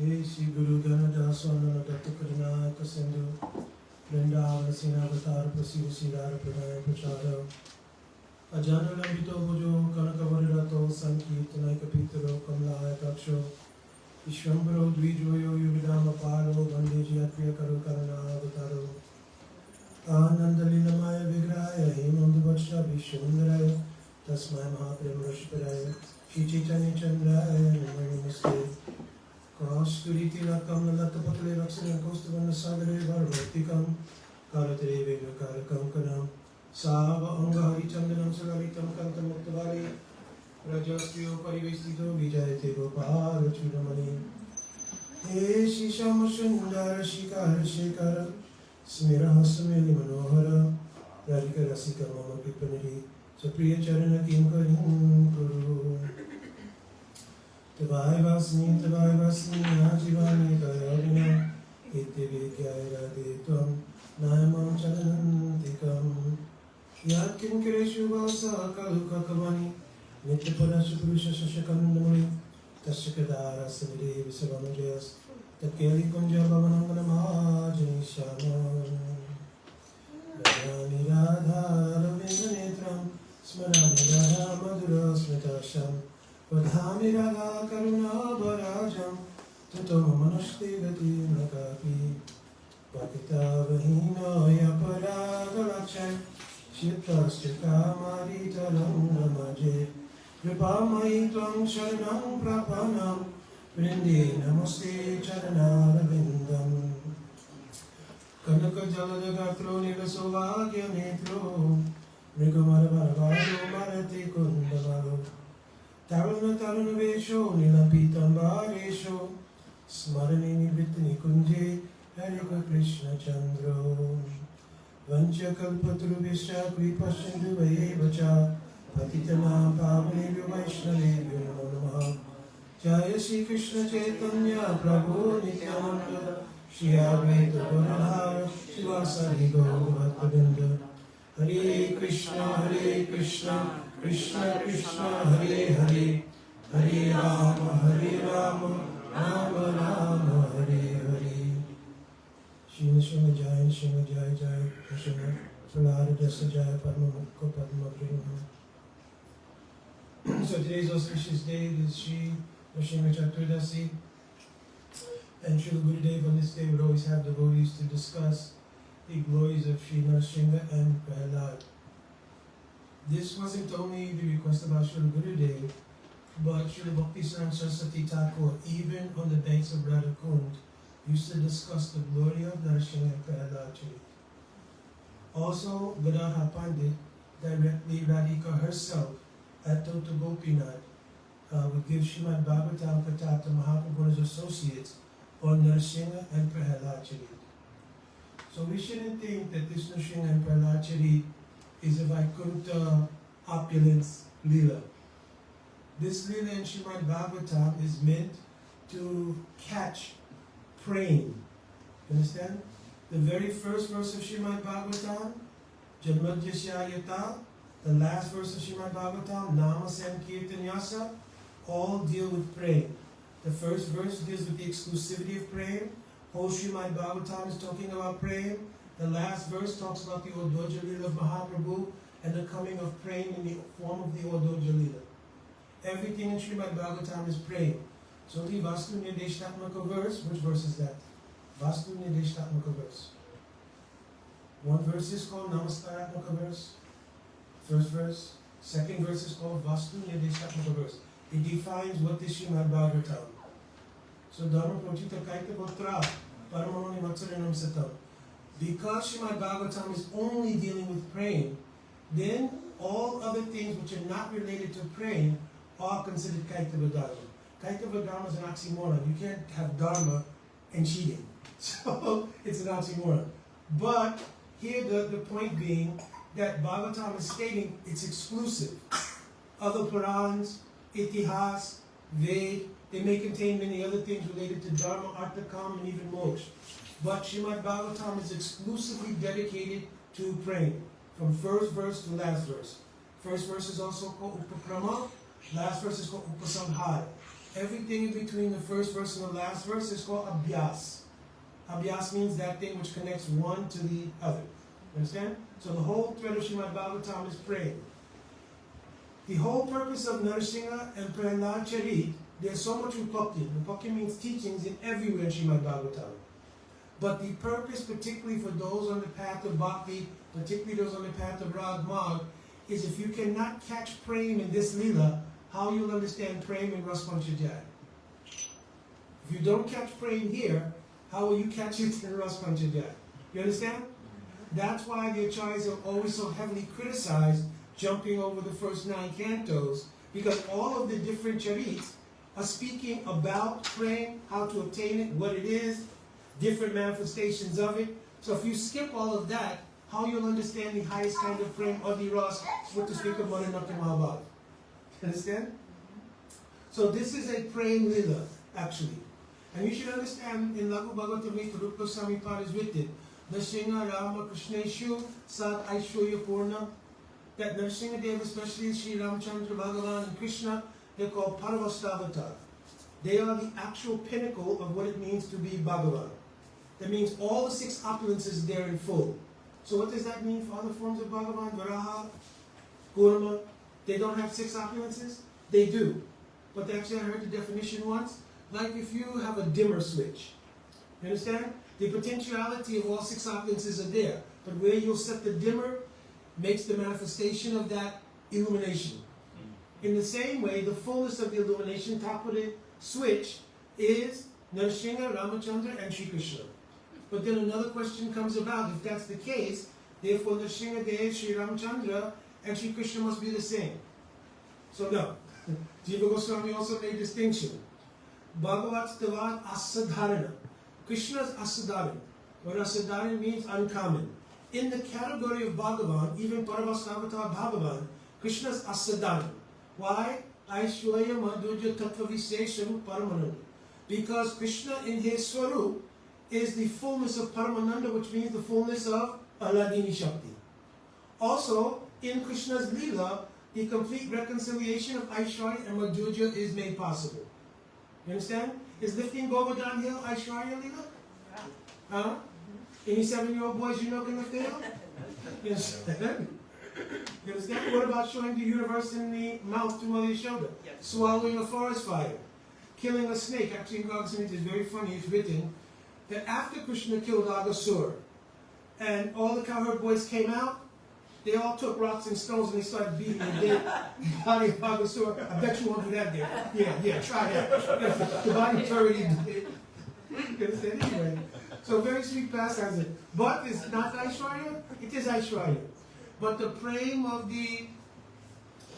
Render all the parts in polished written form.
Shri Guru Ganadaso Nanadatta Karanayaka Sindhu Vrindavana Sinavatar Prasiddha Siddhara Pranaya Prachara Ajana Lambito Bhujo Kanakavarirato Sankirtanaika Pitaro Kamlaya Taksho Vishwambaro Dvijoyo Yuvidama Paro Bandeji Atpriya Karo Karana Avataro Anandalilamaya Vigraya Himandubhaksha Vishwandaraya Tasmai Mahapremrashparaya Shri Chaitanya Chandraya Namaste Kasturi Tilakam Latapatale Rakshana Kostavana Sagare Varvatikam Kalatare Vegakarakam Kanam Sava Anga Harichandanam Sagaritam Kantam Muktavari Rajastyo Parivestito Vijayate Gopala Chudamani He Shisham Sundara Shikara Shekara Smirahasmeli Manohara Radhika Rasika Mama Pipanari Sapriya Charana Kinkarim Kuru Tavai Vasni Ajivani Kayavina Itivikyaya Radhetvam Nayamam Charanantikam Yat Kinkireshu Vasa Kalukakavani Nityapadashu Purusha Shashakandamuri Tashakadara Sindhi Visavamajas Tatkeli Kunja Bhavanangana Mahajani Radhani Radha Ravinda Netram Smarani Radha Madhura Smitasham Vadhami Radha Karuna Bharajam Tato Manushti Gati Nakapi Pakita Vahina Yaparagalaksham Shiptastika Marita Namaje Vipamai Tvam Sharanam Prapanam Vrindi Namaste Charana Ravindam Kanaka Jaladagatro Nilasovagya Netro Mrigamara Bharavaro Marati Kundavaro Taruna Vesho Nilapitambaresho Smarani Nivritani Kunje Harika Krishna Chandro Vancha Kalpatrubhisha Kripashindu Vayevacha Patitanam Pavanebhyo Vaishnavebhyo Namo Namaha Jaya Shri Krishna Chaitanya Prabhu Nityananda Shri Advaita Gadadhara Srivasadi Gaura-Bhakta-vrinda Hare Krishna Krishna Krishna Hare Hare Hare Rama Rama Rama Hare Hare Shri Shri Jaya Shri Jaya Jaya Krishna Pralada Dasa Jaya Padma Mukha Padma Brahma. So today's auspicious day is Shri Nrsimha Chaturdasi, and Srila Gurudev on this day would always have devotees to discuss the glories of Shri Nrsimha and Prahlad. This wasn't only the request about Srila Gurudev, but Srila Bhakti-Sarang Saraswati Thakur, even on the banks of Radhakund, used to discuss the glory of Nrsimha and Prahlad. Also, Gadadhar Pandit, directly Radhika herself, at Tota Gopinath, would give Srimad Bhagavatam Katha to Mahaprabhu's associates on Nrsimha and Prahlad. So we shouldn't think that this Nrsimha and Prahlad is a Vaikuntha opulence lila. This lila in Srimad Bhagavatam is meant to catch praying. Understand? The very first verse of Srimad Bhagavatam, Janmadhyasya, the last verse of Srimad Bhagavatam, Nama Sankirtanyasa, all deal with praying. The first verse deals with the exclusivity of praying. Whole Srimad Bhagavatam is talking about praying. The last verse talks about the Ododja Lila of Mahaprabhu and the coming of praying in the form of the Ododja Lila. Everything in Srimad Bhagavatam is praying. So the Vastu Nideshtatmaka verse, which verse is that? Vastu Nideshtatmaka verse. One verse is called Namaskaratmaka verse. First verse. Second verse is called Vastu Nideshtatmaka verse. It defines what is Srimad Bhagavatam. So Dharma Prochita Kaita Gotra Paramamani Matsaranam Satam. Because Srimad Bhagavatam is only dealing with praying, then all other things which are not related to praying are considered Kaitava Dharma. Kaitava Dharma is an oxymoron. You can't have Dharma and cheating. So it's an oxymoron. But here the point being that Bhagavatam is stating it's exclusive. Other Purans, Itihas, Ved, they may contain many other things related to Dharma, Artha, Kama, and even Moksha. But Srimad Bhagavatam is exclusively dedicated to praying, from first verse to last verse. First verse is also called Upakrama, last verse is called Upasamhara. Everything in between the first verse and the last verse is called abhyas. Abhyas means that thing which connects one to the other. Understand? So the whole thread of Srimad Bhagavatam is praying. The whole purpose of Narsingha and Prahlad Charit, there's so much Rupakya. Rupakya means teachings in everywhere in Srimad Bhagavatam. But the purpose, particularly for those on the path of Bhakti, particularly those on the path of Rag Mag, is if you cannot catch Prem in this Leela, how you'll understand Prem in Ras Panchajaya. If you don't catch Prem here, how will you catch it in Ras Panchajaya? You understand? That's why the Acharyas are always so heavily criticized jumping over the first 9 cantos, because all of the different charits are speaking about Prem, how to obtain it, what it is, different manifestations of it. So if you skip all of that, how you'll understand the highest kind of Prem, Adi Ras, what to speak of Mananakya Mahabharata. Understand? So this is a Prem Lila, actually. And you should understand, in Laghu Bhagavatamrita, Rupa Goswami Pad is written, Narsingha Rama Krishneshu Sat Aishwarya Purna, that Narsingha Dev, especially Sri Ramchandra Bhagavan and Krishna, they're called Paravastavata. They are the actual pinnacle of what it means to be Bhagavan. That means all the 6 opulences there in full. So what does that mean for other forms of Bhagavan? Varaha, Kurma, they don't have 6 opulences? They do. But actually I heard the definition once, like if you have a dimmer switch. You understand? The potentiality of all 6 opulences are there. But where you'll set the dimmer makes the manifestation of that illumination. In the same way, the fullness of the illumination, top of the switch, is Narsingha, Ramachandra, and Shri Krishna. But then another question comes about. If that's the case, therefore Narsingha Dev, Sri Ramachandra, and Shri Krishna must be the same. So no. Jiva Goswami also made distinction. Bhagavat Tavat Asadharana. Krishna's Asadharana. What Asadharana means uncommon. In the category of Bhagavan, even Paravastavata Bhagavan, Krishna's Asadharana. Why? Aishwarya Madhurya Tattva Visesham Paramananda. Because Krishna in his Swarup is the fullness of Paramananda, which means the fullness of Aladini Shakti. Also, in Krishna's Leela, the complete reconciliation of Aishwarya and Madhurya is made possible. You understand? Is lifting Govardhan Hill Aishwarya Leela? Huh? Any 7-year-old boys you know can lift the hill? You understand? You understand? What about showing the universe in the mouth to Mother Yashoda? Yes. Swallowing a forest fire, killing a snake. Actually, in Bhagavad Gita, it's very funny. It's written that after Krishna killed Aghasura, and all the cowherd boys came out, they all took rocks and stones and they started beating the dead body of Aghasura. I bet you won't do that there. Yeah, try that. The body's already dead. You understand? Anyway, so very sweet pastime. But it's not Aishwarya, it is Aishwarya. But the prem of the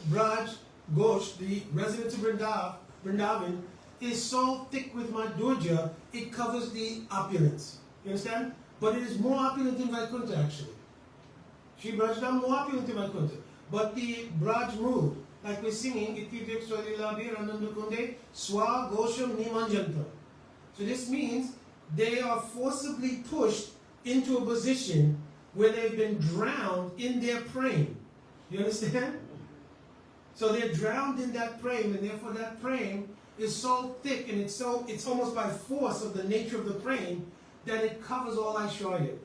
Braj Ghosh, the residents of Vrindavan, is so thick with Madhurya, it covers the opulence. You understand? But it is more opulent than Vaikuntha actually. Shri Brajdam more opulent than Vaikuntha. But the Braj mood, like we're singing, Iti Swadilabhi Randandukunde Swa Gosham Nimanjanta. So this means they are forcibly pushed into a position where they've been drowned in their prem. You understand? So they're drowned in that prem, and therefore that prem is so thick and it's almost by force of the nature of the prem that it covers all Aishwarya.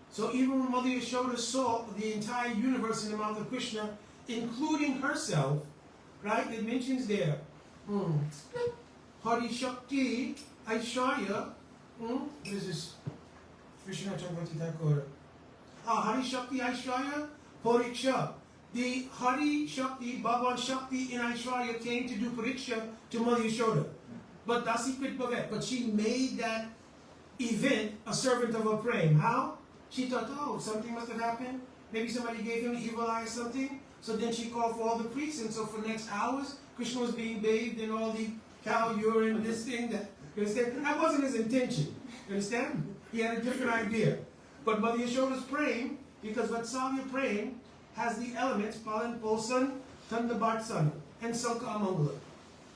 So even when Mother Yashoda saw the entire universe in the mouth of Krishna, including herself, right? It mentions there, Hari Shakti Aishwarya, this is Krishna Chandravati Thakur. Hari Shakti Aishwarya Pariksha. The Hari Shakti, Bhagavan Shakti in Aishwarya came to do Pariksha to Mother Yashoda. But Dasi Prit Bhagat. But she made that event a servant of her prem. How? She thought, oh, something must have happened. Maybe somebody gave him an evil eye or something. So then she called for all the priests. And so for the next hours, Krishna was being bathed in all the cow urine, this thing, that. You understand? That wasn't his intention. You understand? He had a different idea. But Mother Yashoda's praying, because Vatsalya praying has the elements, Palan Polsan, Tanda Bhartsan, and Sanka Amangala.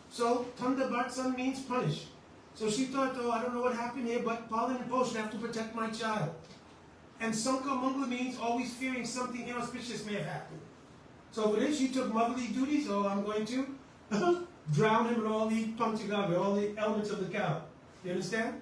So Tanda Bhartsan means punish. So she thought, oh, I don't know what happened here, but Palan and Polsan have to protect my child. And Sanka Amangala means always fearing something inauspicious may have happened. So for this, she took motherly duties. Oh, I'm going to Drown him with all the panchagavya, all the elements of the cow. You understand?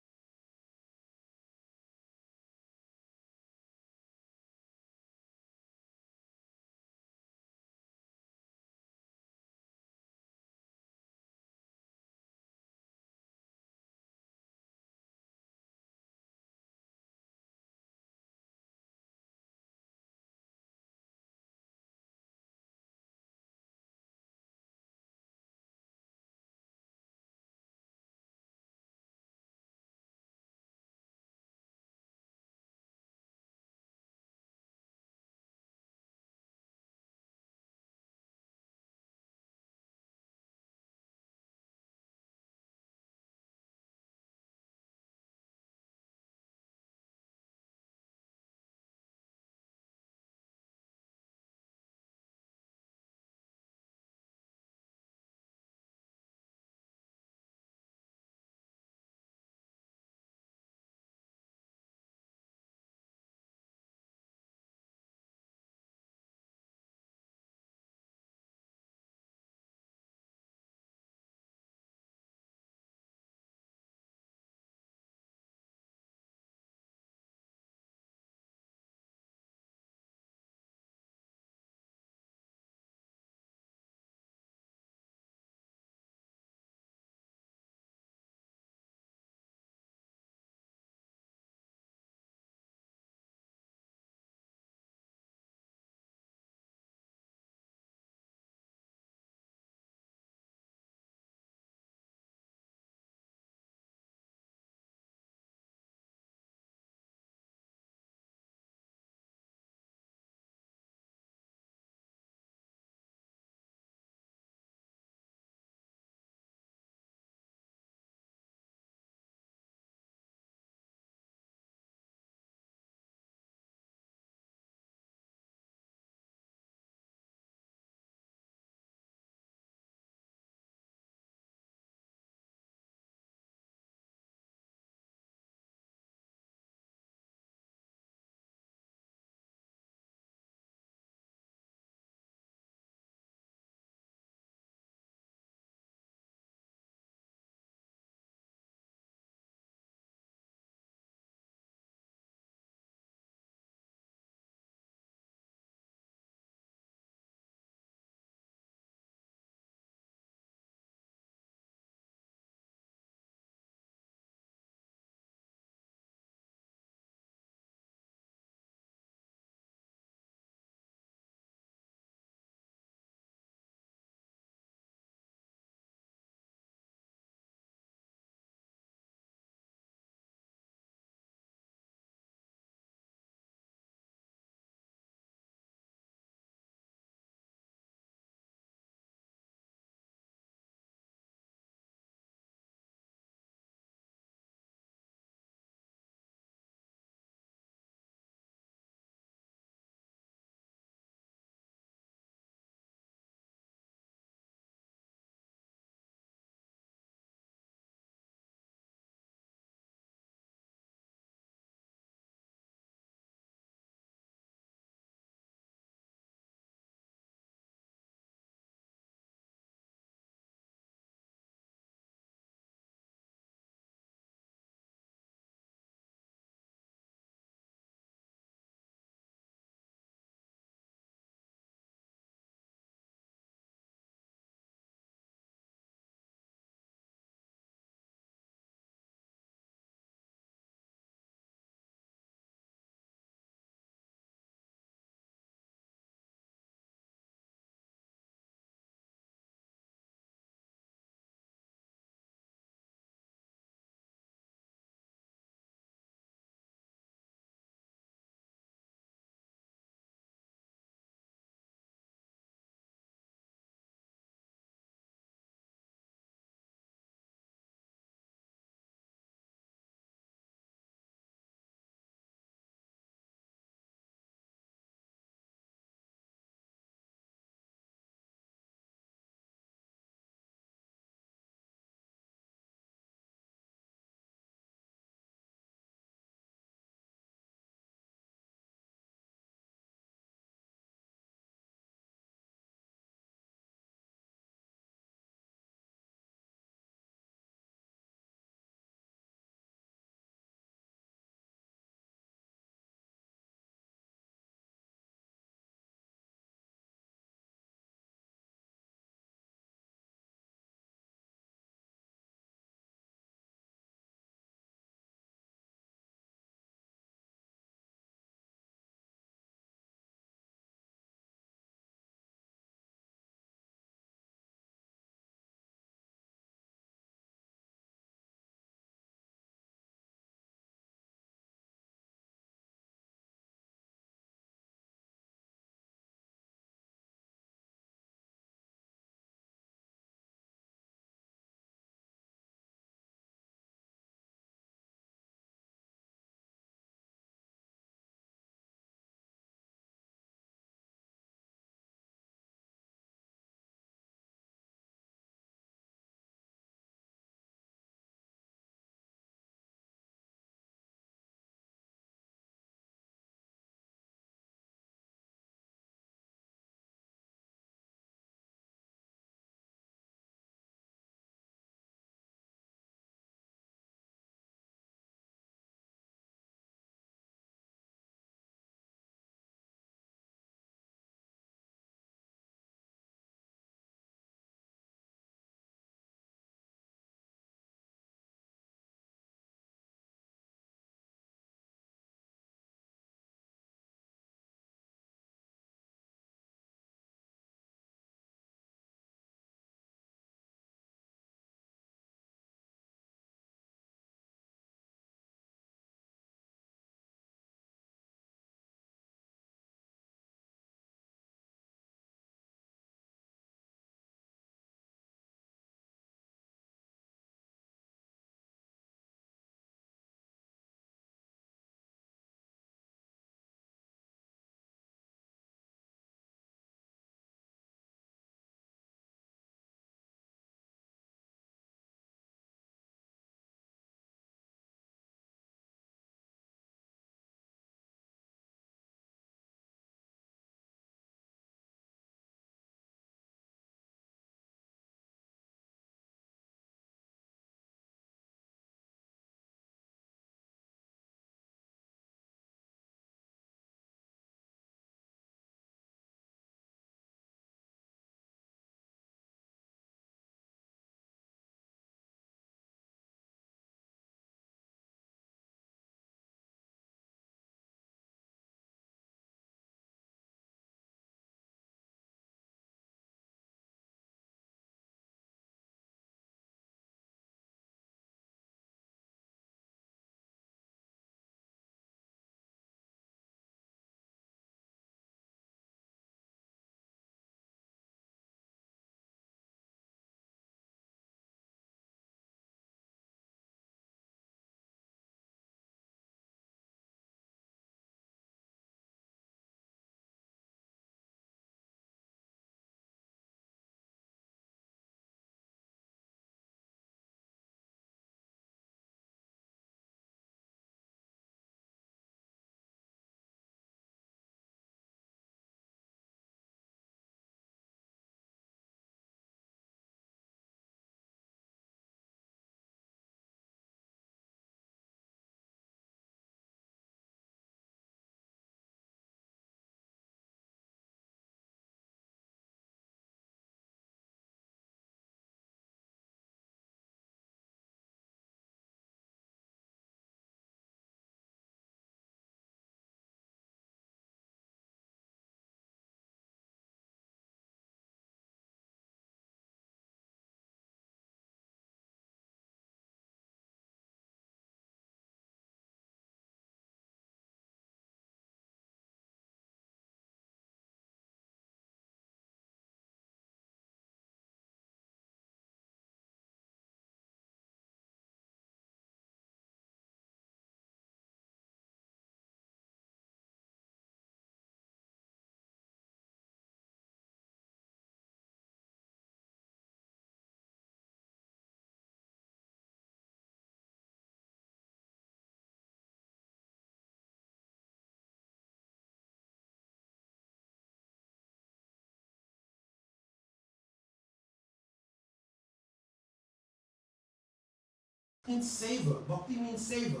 means savor. Bhakti means savor.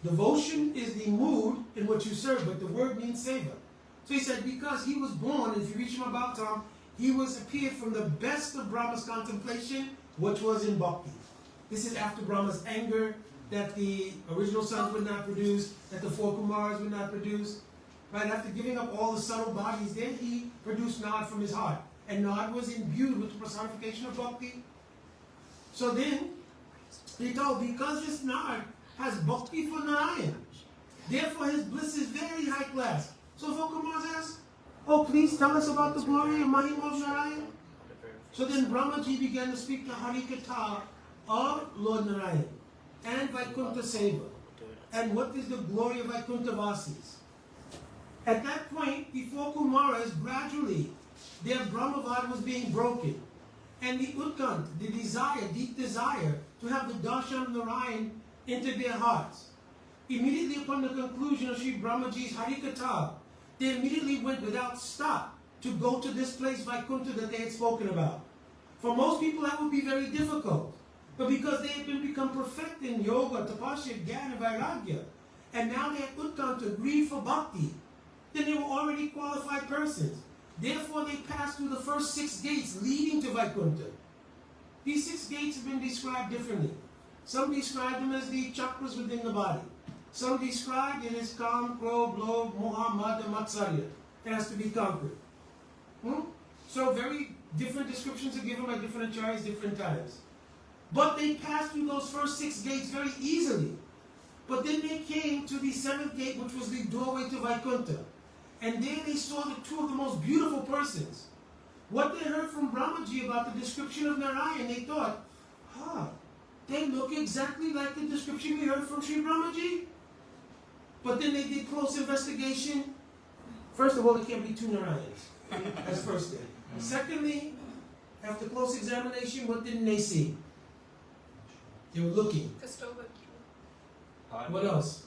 Devotion is the mood in which you serve, but the word means savor. So he said, because he was born, if you reach him about time, he was appeared from the best of Brahma's contemplation, which was in bhakti. This is after Brahma's anger that the original sons would not produce, that the four Kumars would not produce. Right after giving up all the subtle bodies, then he produced Nod from his heart. And Nod was imbued with the personification of bhakti. So then, he told, because this Nod has bhakti for Narayan, therefore his bliss is very high class. So four Kumars asked, oh, please tell us about the glory of Mahima of Narayan. So then Brahmaji began to speak the Harikatha of Lord Narayan and Vaikuntha Seva. And what is the glory of Vaikuntha Vasis? At that point, the four Kumaras gradually, their Brahmavad was being broken. And the Utkant, the desire, deep desire to have the darshan of Narayan into their hearts. Immediately upon the conclusion of Sri Brahmaji's Harikatha, they immediately went without stop to go to this place Vaikuntha that they had spoken about. For most people that would be very difficult. But because they had become perfect in yoga, tapasya, jnana, and vairagya, and now they had Utkanta, greed for bhakti, then they were already qualified persons. Therefore they passed through the first 6 gates leading to Vaikuntha. These 6 gates have been described differently. Some describe them as the chakras within the body. Some describe it as Kam, Krodh, Lobh, Moha, Mada, Matsarya. It has to be conquered. So very different descriptions are given by different acharyas, different times. But they passed through those first 6 gates very easily. But then they came to the 7th gate, which was the doorway to Vaikuntha. And there they saw the 2 of the most beautiful persons. What they heard from Brahmaji about the description of Narayan, they thought, they look exactly like the description we heard from Sri Brahmaji. But then they did close investigation. First of all, there can't be 2 Narayans. That's first thing. Secondly, after close examination, what didn't they see? They were looking. What else?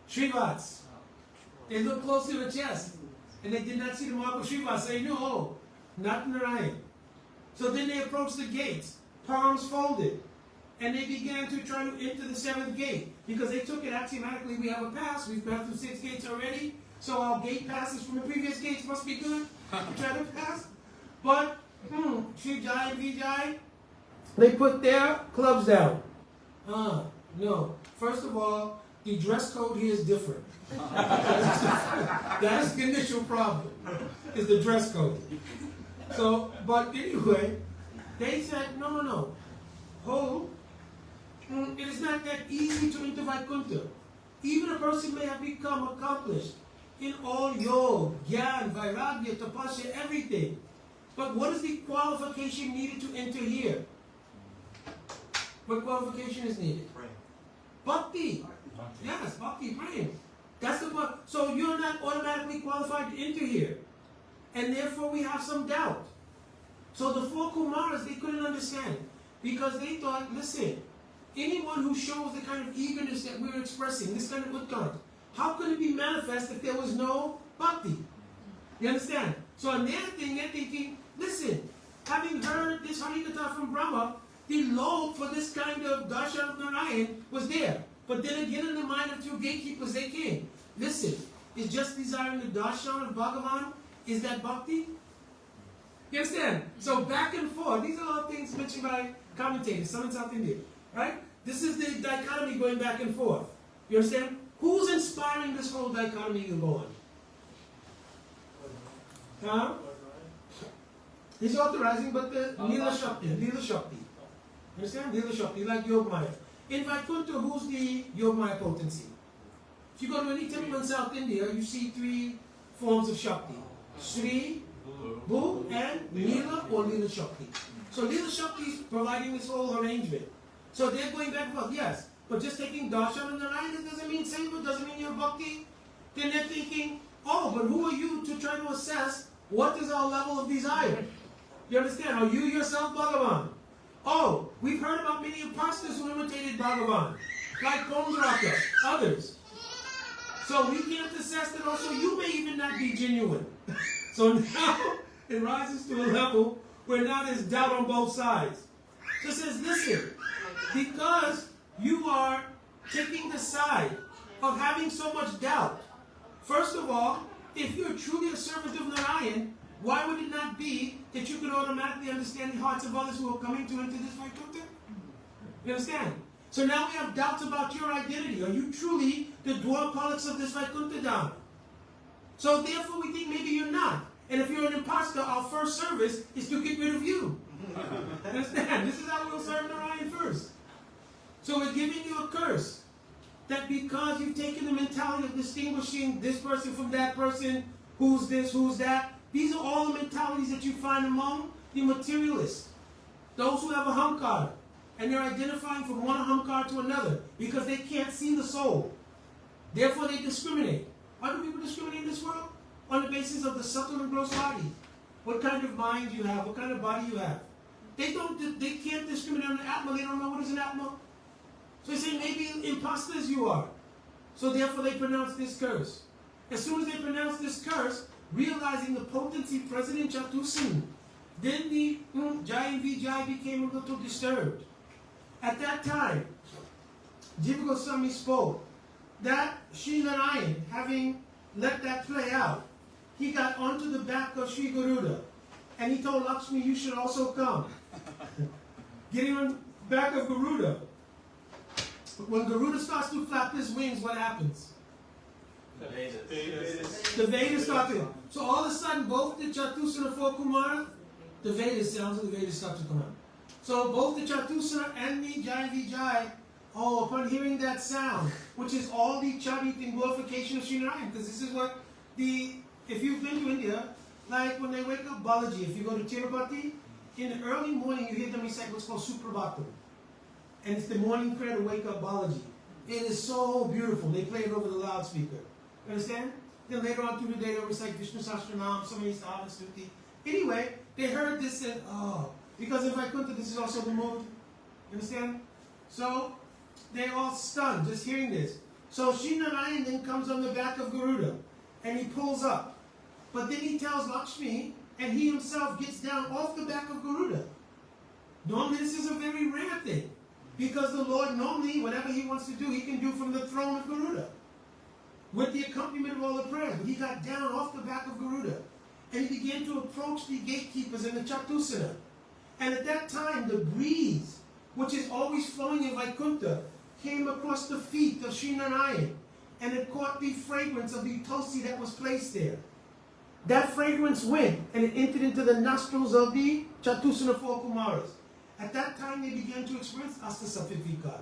Srivats. They looked close to the chest. And they did not see the mark of Srivats. So they knew, oh, not Narayan. So then they approached the gates, palms folded. And they began to try to enter the 7th gate. Because they took it axiomatically, we have a pass. We've passed through 6 gates already. So our gate passes from the previous gates must be good to try to pass. But, Sri Jai and Vijay, they put their clubs down. No. First of all, the dress code here is different. That's the initial problem, is the dress code. So, but anyway, they said, no. It is not that easy to enter Vaikuntha. Even a person may have become accomplished in all yoga, jnana, vairagya, tapasya, everything. But what is the qualification needed to enter here? What qualification is needed? Bhakti. Yes, bhakti, praying. That's the one. So you're not automatically qualified to enter here. And therefore we have some doubt. So the 4 Kumaras, they couldn't understand. Because they thought, listen, anyone who shows the kind of eagerness that we're expressing, this kind of utkanta, how could it be manifest if there was no bhakti? You understand? So on their thing, they're thinking, listen, having heard this Harikatha from Brahma, the lobe for this kind of darshan of Narayan was there. But then again, in the mind of 2 gatekeepers, they came. Listen, is just desiring the darshan of Bhagavan, is that bhakti? You understand? So back and forth, these are all things mentioned by commentators, some in South India, right? This is the dichotomy going back and forth. You understand? Who's inspiring this whole dichotomy to go on? He's authorizing, but the Nila Shakti. Understand? Nila Shakti, like Yogamaya. In Vaikuntha, who's the Yogamaya potency? If you go to any temple in South India, you see 3 forms of Shakti. Sri, Bhu, and Nila or Lila Shakti. So Lila Shakti is providing this whole arrangement. So they're going back and forth, yes. But just taking darshan and Narayan, doesn't mean seva, doesn't mean you're bhakti. Then they're thinking, oh, but who are you to try to assess what is our level of desire? You understand? Are you yourself Bhagavan? Oh, we've heard about many imposters who imitated Bhagavan, like Kondraka, others. So we can't assess that also you may even not be genuine. So now it rises to a level where now there's doubt on both sides. So it says, listen, because you are taking the side of having so much doubt. First of all, if you're truly a servant of Narayan, why would it not be that you could automatically understand the hearts of others who are coming to enter this Vaikuntha? You understand? So now we have doubts about your identity. Are you truly the Dwarpaliks of this Vaikuntha Dharma? So therefore we think maybe you're not. And if you're an imposter, our first service is to get rid of you. Understand? This is how we'll serve Narayan first. So we're giving you a curse. That because you've taken the mentality of distinguishing this person from that person, who's this, who's that, these are all the mentalities that you find among the materialists. Those who have a hankara. And they're identifying from one hankara to another because they can't see the soul. Therefore they discriminate. Why do people discriminate in this world? On the basis of the subtle and gross body. What kind of mind you have, what kind of body you have. They can't discriminate on the Atma, they don't know what is an Atma. So they say maybe imposters you are. So therefore they pronounce this curse. As soon as they pronounce this curse, realizing the potency present in Chatusini, then the Jai and Vijay became a little disturbed. At that time, Jiva Goswami spoke that Sri Narayan, having let that play out, he got onto the back of Sri Garuda and he told Lakshmi, you should also come. Getting on the back of Garuda. When Garuda starts to flap his wings, what happens? The Vedas start to. So all of a sudden, both the Chatusana 4 Kumara, the Vedas, sounds of the Vedas start to come out. So both the Chatusana and the Jai Vijay, upon hearing that sound, which is all the charit and glorification of Sri Narayan, because this is what if you've been to India, like when they wake up Balaji, if you go to Tirupati, in the early morning you hear them recite what's called Suprabhatam. And it's the morning prayer to wake up Balaji. It is so beautiful. They play it over the loudspeaker. You understand? Then later on through the day they'll recite Vishnu Sahasranam, so many Sahavan Stuti. Anyway, they heard this and because in Vaikuntha this is also the mood. You understand? So they're all stunned just hearing this. So Sri Narayan then comes on the back of Garuda and he pulls up. But then he tells Lakshmi and he himself gets down off the back of Garuda. Normally this is a very rare thing. Because the Lord normally, whatever he wants to do, he can do from the throne of Garuda. With the accompaniment of all the prayers. But he got down off the back of Garuda. And he began to approach the gatekeepers in the Chatusana. And at that time, the breeze, which is always flowing in Vaikuntha, came across the feet of Sri Narayan. And it caught the fragrance of the tulsi that was placed there. That fragrance went and it entered into the nostrils of the Chatusana 4 Kumaras. At that time, they began to experience Astasattvic Vikar.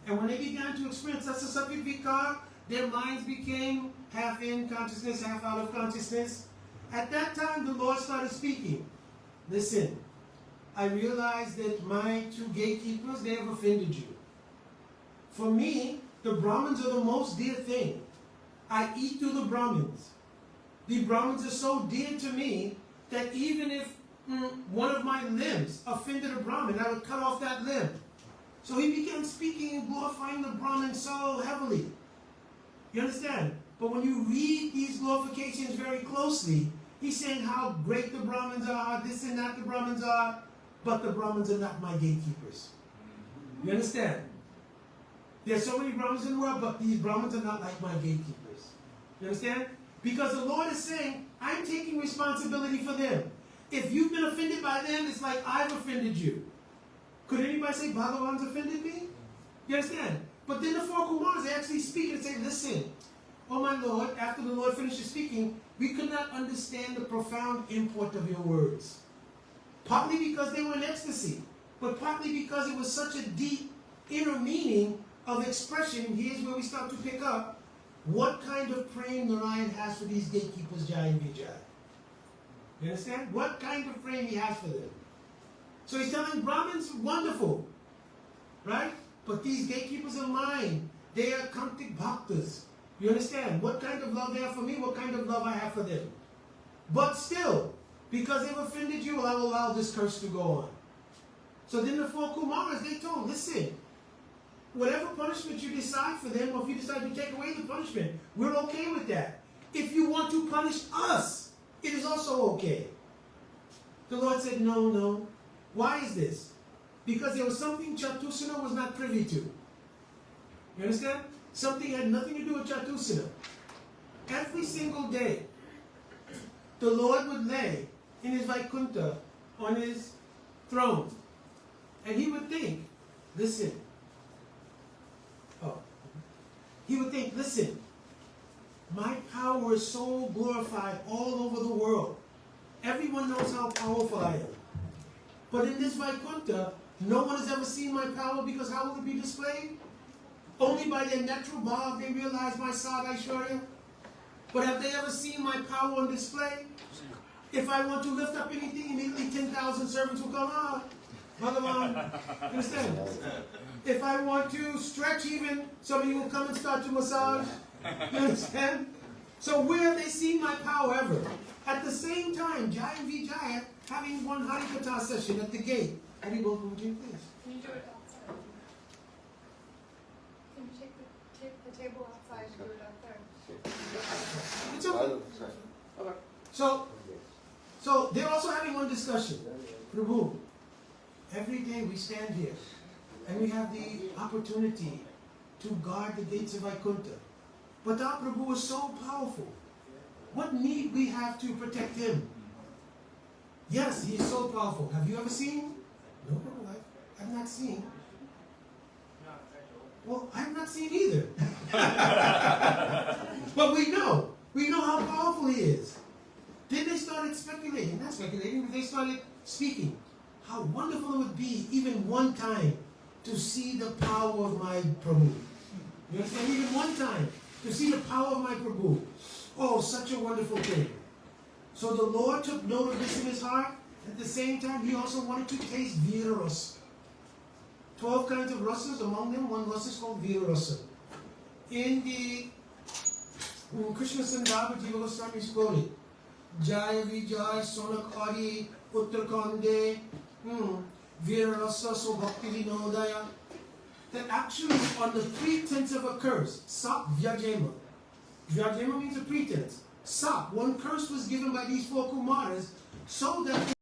And when they began to experience Astasattvic Vikar, their minds became half in consciousness, half out of consciousness. At that time, the Lord started speaking. Listen, I realized that my two gatekeepers, they have offended you. For me, the Brahmins are the most dear thing. I eat through the Brahmins. The Brahmins are so dear to me that even if one of my limbs offended a Brahmin, I would cut off that limb. So he began speaking and glorifying the Brahmin so heavily. You understand? But when you read these glorifications very closely, he's saying how great the Brahmins are, how this and that the Brahmins are, but the Brahmins are not my gatekeepers. You understand? There are so many Brahmins in the world, but these Brahmins are not like my gatekeepers. You understand? Because the Lord is saying, I'm taking responsibility for them. If you've been offended by them, it's like I've offended you. Could anybody say Bhagavan's offended me? You understand? But then the 4 Kumaras, they actually speak and say, listen, oh my Lord, after the Lord finishes speaking, we could not understand the profound import of your words. Partly because they were in ecstasy, but partly because it was such a deep inner meaning of expression. And here's where we start to pick up what kind of praying Narayan has for these gatekeepers, Jai and Vijay. You understand? What kind of frame he has for them. So he's telling Brahmins, wonderful. Right? But these gatekeepers of mine, they are Kantik Bhaktas. You understand? What kind of love they have for me, what kind of love I have for them. But still, because they've offended you, I will allow this curse to go on. So then the 4 Kumaras, they told, listen, whatever punishment you decide for them, or if you decide to take away the punishment, we're okay with that. If you want to punish us, it is also okay. The Lord said, no, no. Why is this? because there was something Chatusana was not privy to. You understand? Something had nothing to do with Chatusana. Every single day, the Lord would lay in his Vaikuntha on his throne. And he would think, listen. He would think, listen, my power is so glorified all over the world. Everyone knows how powerful I am. But in this Vaikuntha, no one has ever seen my power, because how will it be displayed? Only by their natural bhav they realize my Sadhaishwarya. But have they ever seen my power on display? If I want to lift up anything, immediately 10,000 servants will come, Bhagavan. Understand? If I want to stretch even, somebody will come and start to massage. You understand? So where have they seen my power ever? At the same time, Jaya and Vijaya having one Harikatha session at the gate. Haribol Puji, please. Can you do it outside? Can you take the table outside and do it out there? It's okay. So they're also having one discussion. Prabhu, every day we stand here and we have the opportunity to guard the gates of Vaikuntha. But our Prabhu is so powerful. What need we have to protect him? Yes, he is so powerful. Have you ever seen? No, I've not seen. Well, I've not seen either. But we know. We know how powerful he is. Then they started speculating. Not speculating, but they started speaking. How wonderful it would be, even one time, to see the power of my Prabhu. You understand? Even one time, to see the power of my Prabhu. Oh, such a wonderful thing. So the Lord took note of this in his heart. At the same time, he also wanted to taste Veera Rasa. 12 kinds of rasas, among them, one rasa is called Veera Rasa. In the Krishna Sandarbha Jiva Goswami is quoted, Jaya Vijay Sonakari Uttarakhande Veera Rasa So Bhakti Vinodaya. That actually on the pretense of a curse, Sap Vyajema. Vyajema means a pretense. Sap, one curse was given by these 4 Kumaras so that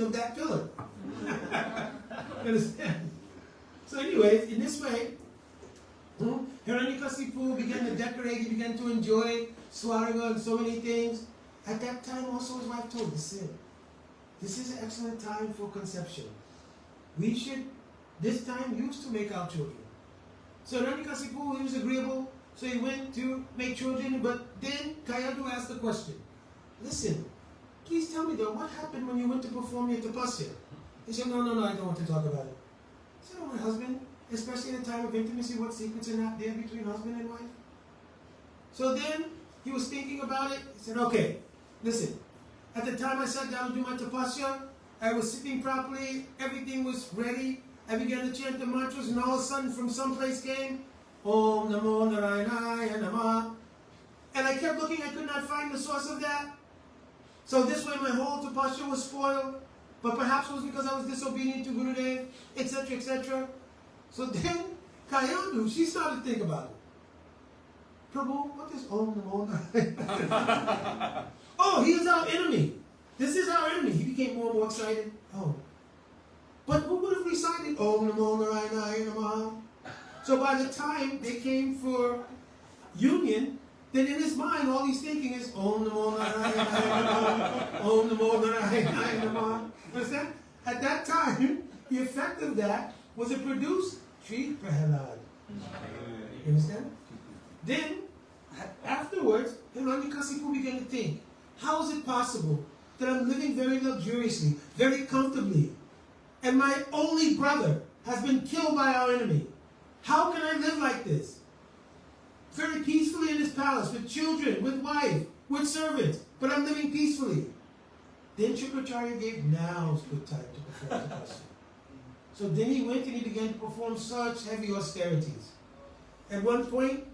foundation of that pillar. You understand? So anyways, in this way, Hiranyakasipu began to decorate, he began to enjoy Swarga and so many things. At that time also his wife told, listen, this is an excellent time for conception. We should, this time, use to make our children. So Hiranyakasipu, he was agreeable, so he went to make children, but then Kayadu asked the question, listen, please tell me though, what happened when you went to perform your tapasya? He said, no, I don't want to talk about it. He said, oh, my husband, especially in a time of intimacy, what secrets are not there between husband and wife? So then, he was thinking about it. He said, okay, listen. At the time I sat down to do my tapasya, I was sitting properly, everything was ready. I began to chant the mantras, and all of a sudden from someplace came, Om Namo Narayanaya Namah. And I kept looking, I could not find the source of that. So this way my whole tapasya was spoiled. But perhaps it was because I was disobedient to Gurudev, etc., etc. So then, Kayadu, she started to think about it. Prabhu, what is Om Namo Narayanaya? Oh, he is our enemy. This is our enemy. He became more and more excited. Oh. But who would have recited Om Namo Narayanaya Namah? So by the time they came for union, then in his mind all he's thinking is Om Namo Narayanaya Namah, Om Namo Narayanaya Namah. Understand? At that time, the effect of that was it produced Sri Prahalad. You understand? Then, afterwards, Hiranyakasipu began to think, how is it possible that I'm living very luxuriously, very comfortably, and my only brother has been killed by our enemy? How can I live like this? Very peacefully in his palace, with children, with wife, with servants, but I'm living peacefully. Then Shukracharya gave, now's good time to perform the tapasya. So then he went and he began to perform such heavy austerities. At one point,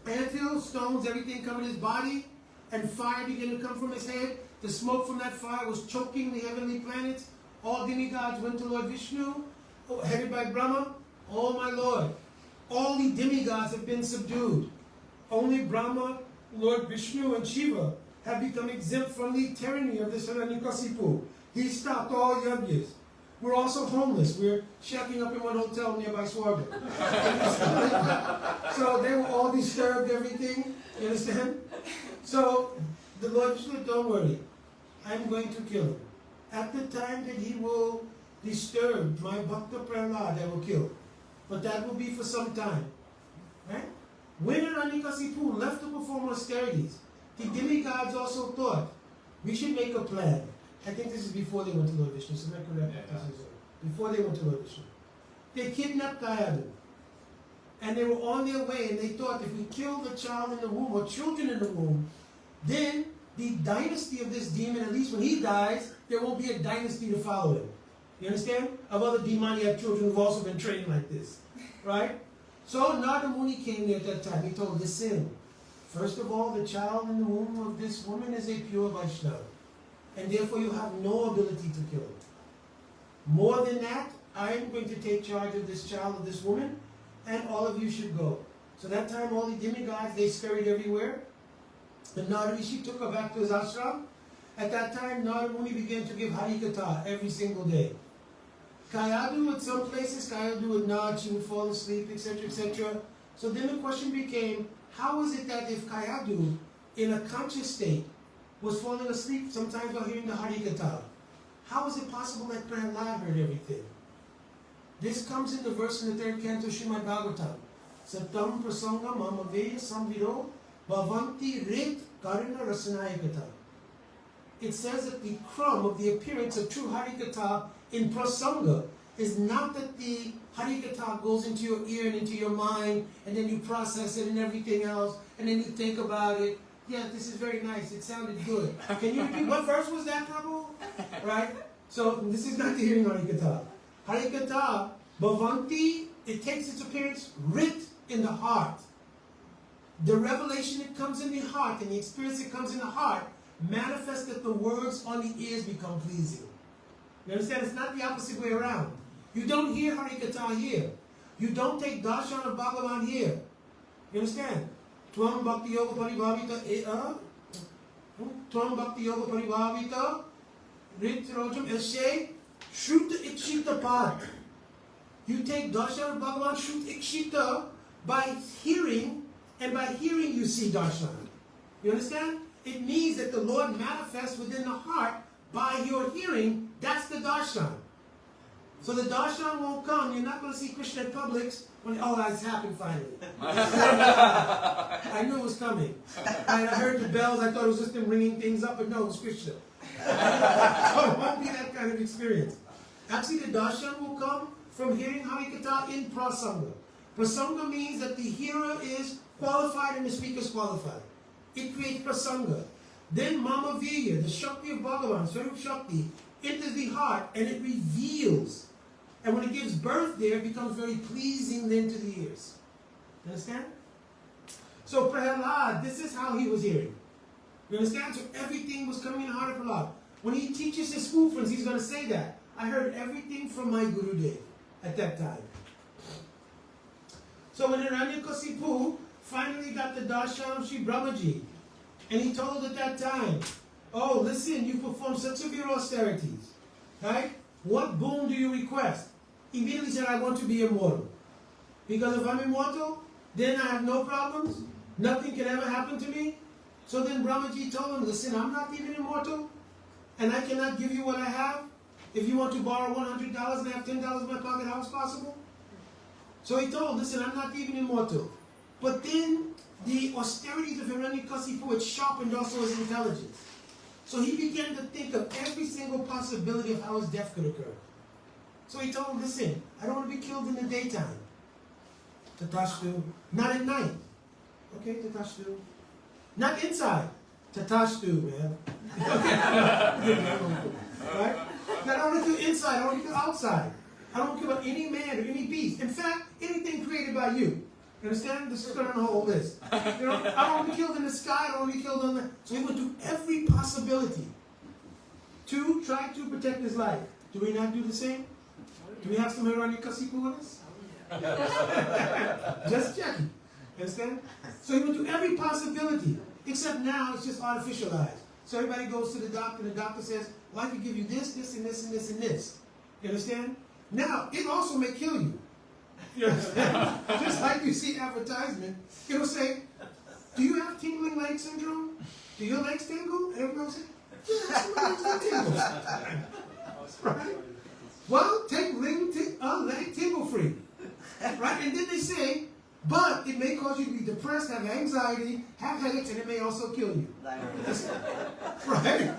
anthills, stones, everything covered his body, and fire began to come from his head. The smoke from that fire was choking the heavenly planets. All demigods went to Lord Vishnu, headed by Brahma. Oh my Lord, all the demigods have been subdued. Only Brahma, Lord Vishnu, and Shiva have become exempt from the tyranny of this Hiranyakasipu. He stopped all yajnas. We're also homeless. We're shacking up in one hotel nearby Swarga. So they were all disturbed, everything. You understand? So the Lord Vishnu, don't worry. I'm going to kill him. At the time that he will disturb my Bhakta Prahlad, I will kill. But that will be for some time. Right? When Hiranyakasipu left to perform austerities, the demigods also thought, we should make a plan. I think this is before they went to Lord Vishnu, so am I correct? Yeah. Before they went to Lord Vishnu. They kidnapped Kayadu. And they were on their way, and they thought if we kill the child in the womb, or children in the womb, then the dynasty of this demon, at least when he dies, there won't be a dynasty to follow him. You understand? Of other demoniac children who've also been trained like this. Right? So Narada Muni came there at that time. He told, listen, first of all, the child in the womb of this woman is a pure Vaishnava. And therefore you have no ability to kill it. More than that, I am going to take charge of this child, of this woman, and all of you should go. So that time all the demigods, they scurried everywhere. And Narada Rishi took her back to his ashram. At that time, Narada Muni began to give Harikatha every single day. Kayadu at some places, Kayadu would nod, she would fall asleep, etc., etc. So then the question became, how is it that if Kayadu, in a conscious state, was falling asleep sometimes while hearing the Harikatha, how is it possible that Prahlad heard everything? This comes in the verse in the 3rd canto Srimad Bhagavatam. Satam prasanga mamaveya samvido bhavanti rit karina rasanayakata. It says that the crumb of the appearance of true Harikatha in prasanga is not that the Harikatha goes into your ear and into your mind, and then you process it and everything else, and then you think about it. Yeah, this is very nice. It sounded good. Can you repeat what verse was that, Prabhu? Right? So this is not the hearing Harikatha. Harikatha, Bhavanti, it takes its appearance writ in the heart. The revelation that comes in the heart and the experience that comes in the heart manifests that the words on the ears become pleasing. You understand? It's not the opposite way around. You don't hear Harikatha here. You don't take darshan of Bhagavan here. You understand? Tvam Bhakti Yoga Paribhavita Tvam Bhakti Yoga Paribhavita Read Tirojam. It'll say, Shruta Ikshita Pad. You take Darshan of Bhagavan Shruta Ikshita by hearing, and by hearing you see Darshan. You understand? It means that the Lord manifests within the heart by your hearing. That's the darshan. So the darshan won't come. You're not going to see Krishna in Publix when, oh, it's happened finally. I knew it was coming. And I heard the bells. I thought it was just them ringing things up, but no, it was Krishna. So it won't be that kind of experience. Actually, the darshan will come from hearing Harikatha in prasanga. Prasanga means that the hearer is qualified and the speaker is qualified. It creates prasanga. Then Mama Virya, the Shakti of Bhagavan, Swarup Shakti, enters the heart and it reveals. And when it gives birth there, it becomes very pleasing then to the ears. Understand? So Prahlad, this is how he was hearing. You understand? So everything was coming in the heart of Prahlad. When he teaches his school friends, he's going to say that. I heard everything from my Gurudev at that time. So when Hiranyakasipu finally got the darshan of Sri Brahmaji, and he told at that time, oh, listen, you performed such severe austerities, right? What boon do you request? He immediately said, I want to be immortal. Because if I'm immortal, then I have no problems. Nothing can ever happen to me. So then Brahmaji told him, listen, I'm not even immortal, and I cannot give you what I have. If you want to borrow $100 and I have $10 in my pocket, how is it possible? So he told, listen, I'm not even immortal. But then the austerities of Hiranyakasipu had sharpened also his intelligence. So he began to think of every single possibility of how his death could occur. So he told him, listen, I don't want to be killed in the daytime. Tatashtu. Not at night. Okay, Tatashtu. Not inside. Tatashtu, man. Right? Now, I don't want to do inside, I don't want to do outside. I don't care about any man or any beast. In fact, anything created by you. You understand? This is going on the whole list. You know, I don't want to be killed in the sky, I don't want to be killed on the... So he went through every possibility to try to protect his life. Do we not do the same? Do we have some Hiranyakasipu with us? Just checking. You understand? So he went through every possibility, except now it's just artificialized. So everybody goes to the doctor, and the doctor says, well, I can give you this, this, and this, and this, and this. You understand? Now, it also may kill you. You understand? Just like you see advertisement, it'll say, do you have tingling leg syndrome? Do your legs tingle? And everybody will say, yeah, my legs don't tingle. Right? Well, take leg tingle free. Right? And then they say, but it may cause you to be depressed, have anxiety, have headaches, and it may also kill you. Right?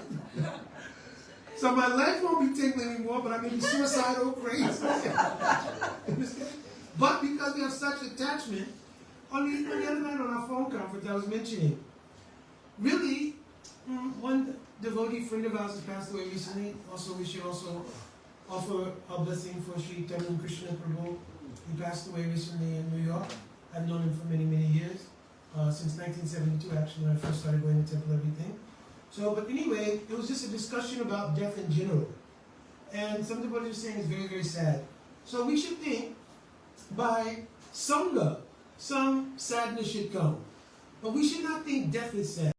So my legs won't be tingling anymore, but I may be suicidal, crazy. But because we have such attachment, on the other night on our phone conference I was mentioning, really, one devotee friend of ours has passed away recently. Also, we should also offer a blessing for Sri Taman Krishna Prabhu. He passed away recently in New York. I've known him for many, many years. Since 1972, actually, when I first started going to temple, everything. So, but anyway, it was just a discussion about death in general. And some devotees were saying it's very, very sad. So we should think, by Sangha, some sadness should come. But we should not think death is sad.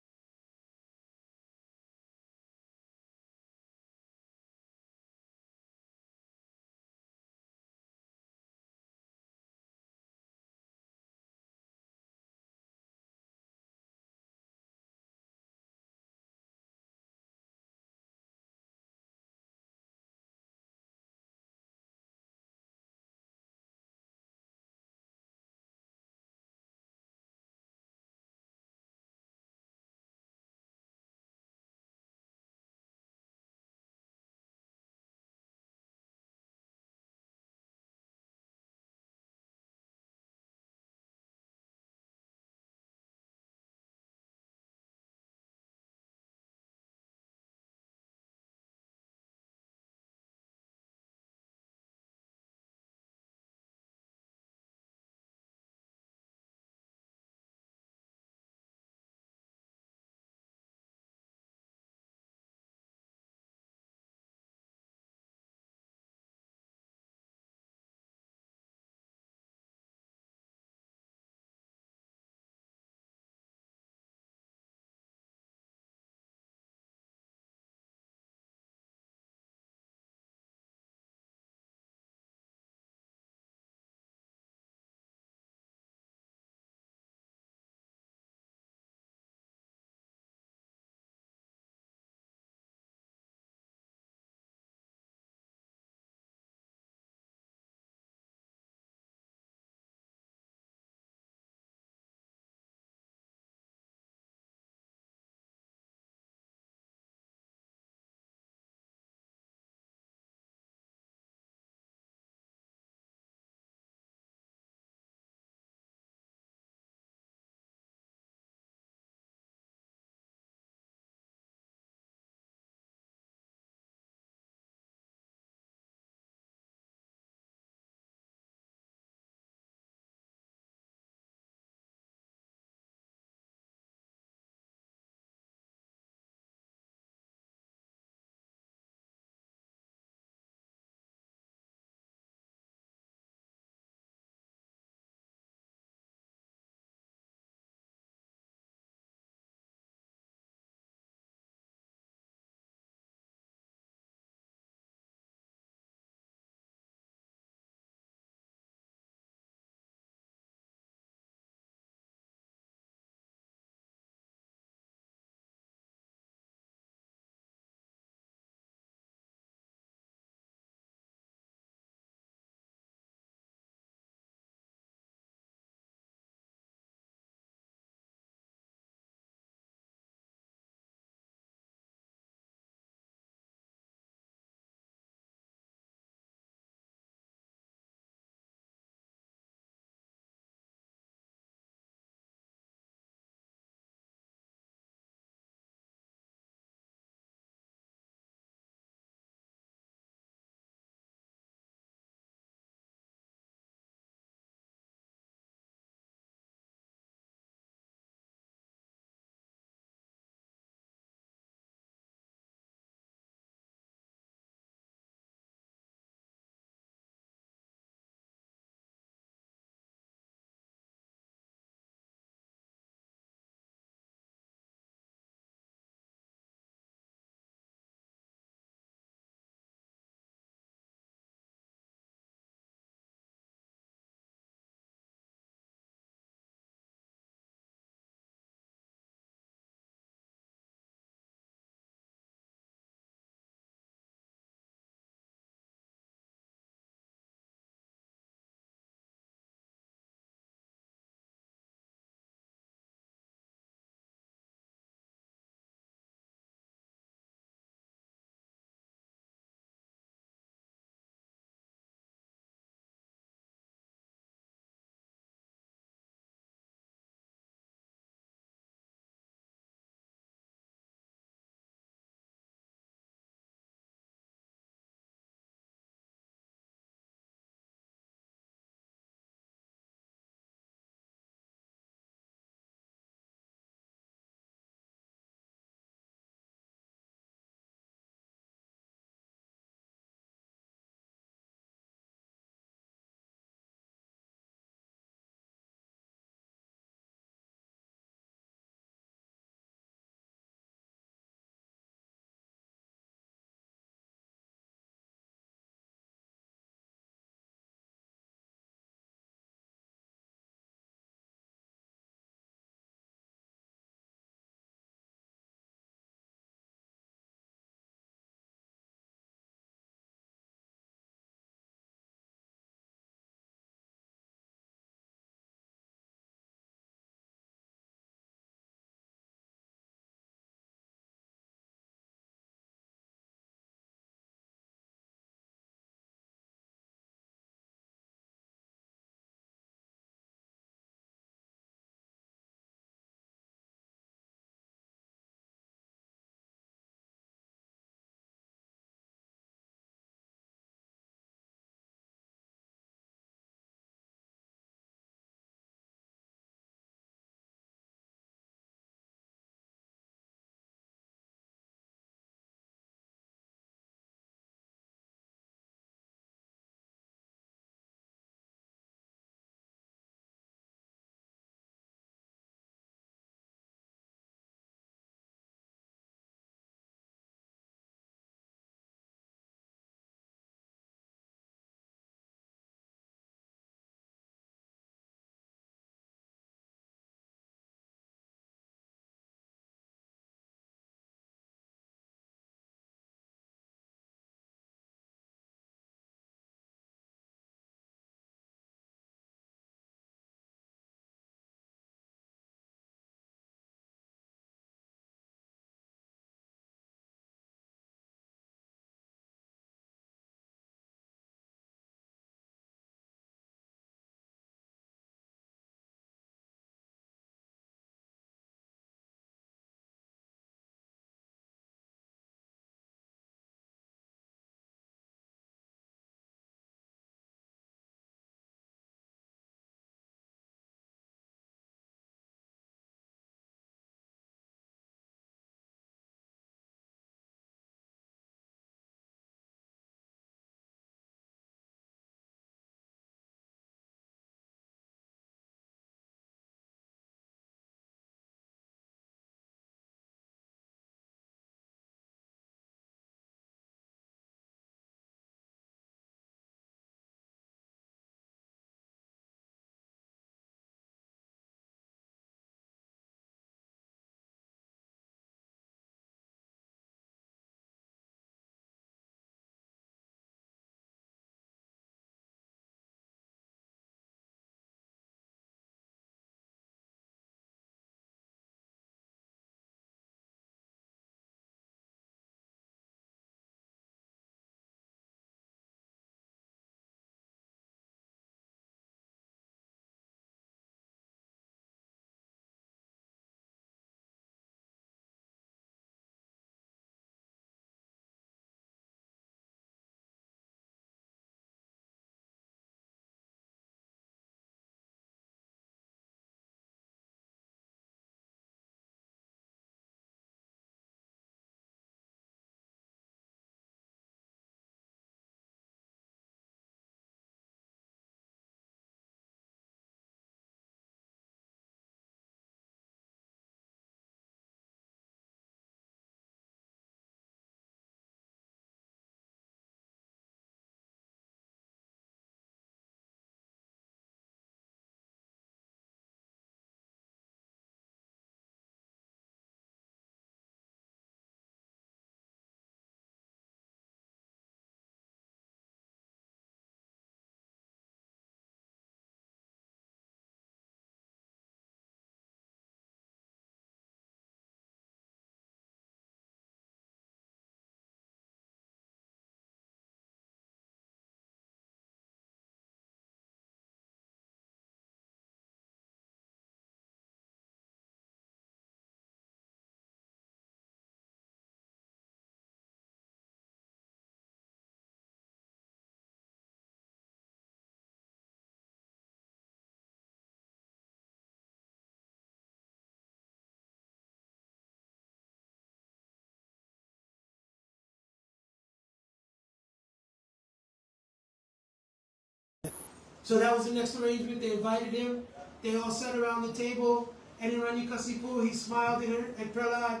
So that was the next arrangement. They invited him. They all sat around the table. And in Hiranyakasipu, he smiled at Prahlad.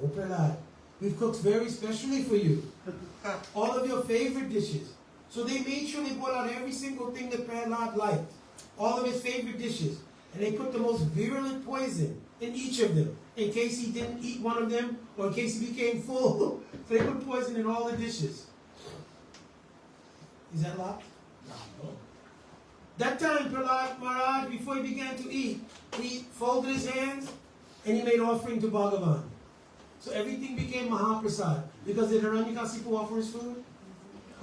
Oh, Prahlad, we've cooked very specially for you. All of your favorite dishes. So they made sure they brought out every single thing that Prahlad liked. All of his favorite dishes. And they put the most virulent poison in each of them, in case he didn't eat one of them, or in case he became full. So they put poison in all the dishes. Is that locked? No. That time, Prahlad Maharaj, before he began to eat, he folded his hands and he made offering to Bhagavan. So everything became Mahaprasad. Because did Hiranyakasipu offer his food?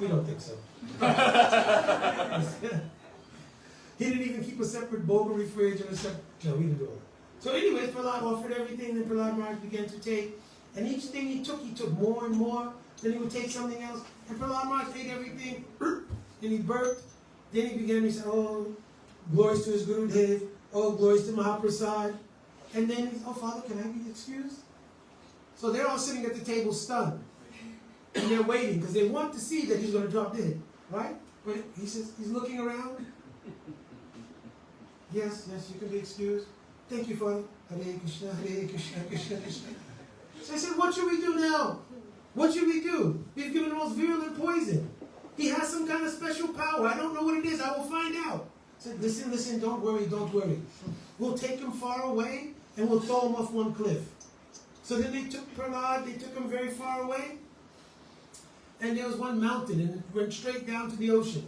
We don't think so. He didn't even keep a separate bogle fridge and a separate... No, we didn't do it. So anyways, Prahlad offered everything, and Prahlad Maharaj began to take. And each thing he took more and more. Then he would take something else. And Prahlad Maharaj ate everything. Then he burped. Then he began to say, oh, glories to his Guru Dev. Oh, glories to Mahaprasad. And then he said, oh, Father, can I be excused? So they're all sitting at the table stunned. And they're waiting because they want to see that he's going to drop dead. Right? But he says, he's looking around. Yes, you can be excused. Thank you, Father. Hare Krishna, Krishna, Krishna. So I said, what should we do now? What should we do? We've given the most virulent poison. He has some kind of special power. I don't know what it is. I will find out. I said, listen, don't worry. We'll take him far away and we'll throw him off one cliff. So then they took Prahlad, they took him very far away. And there was one mountain and it went straight down to the ocean.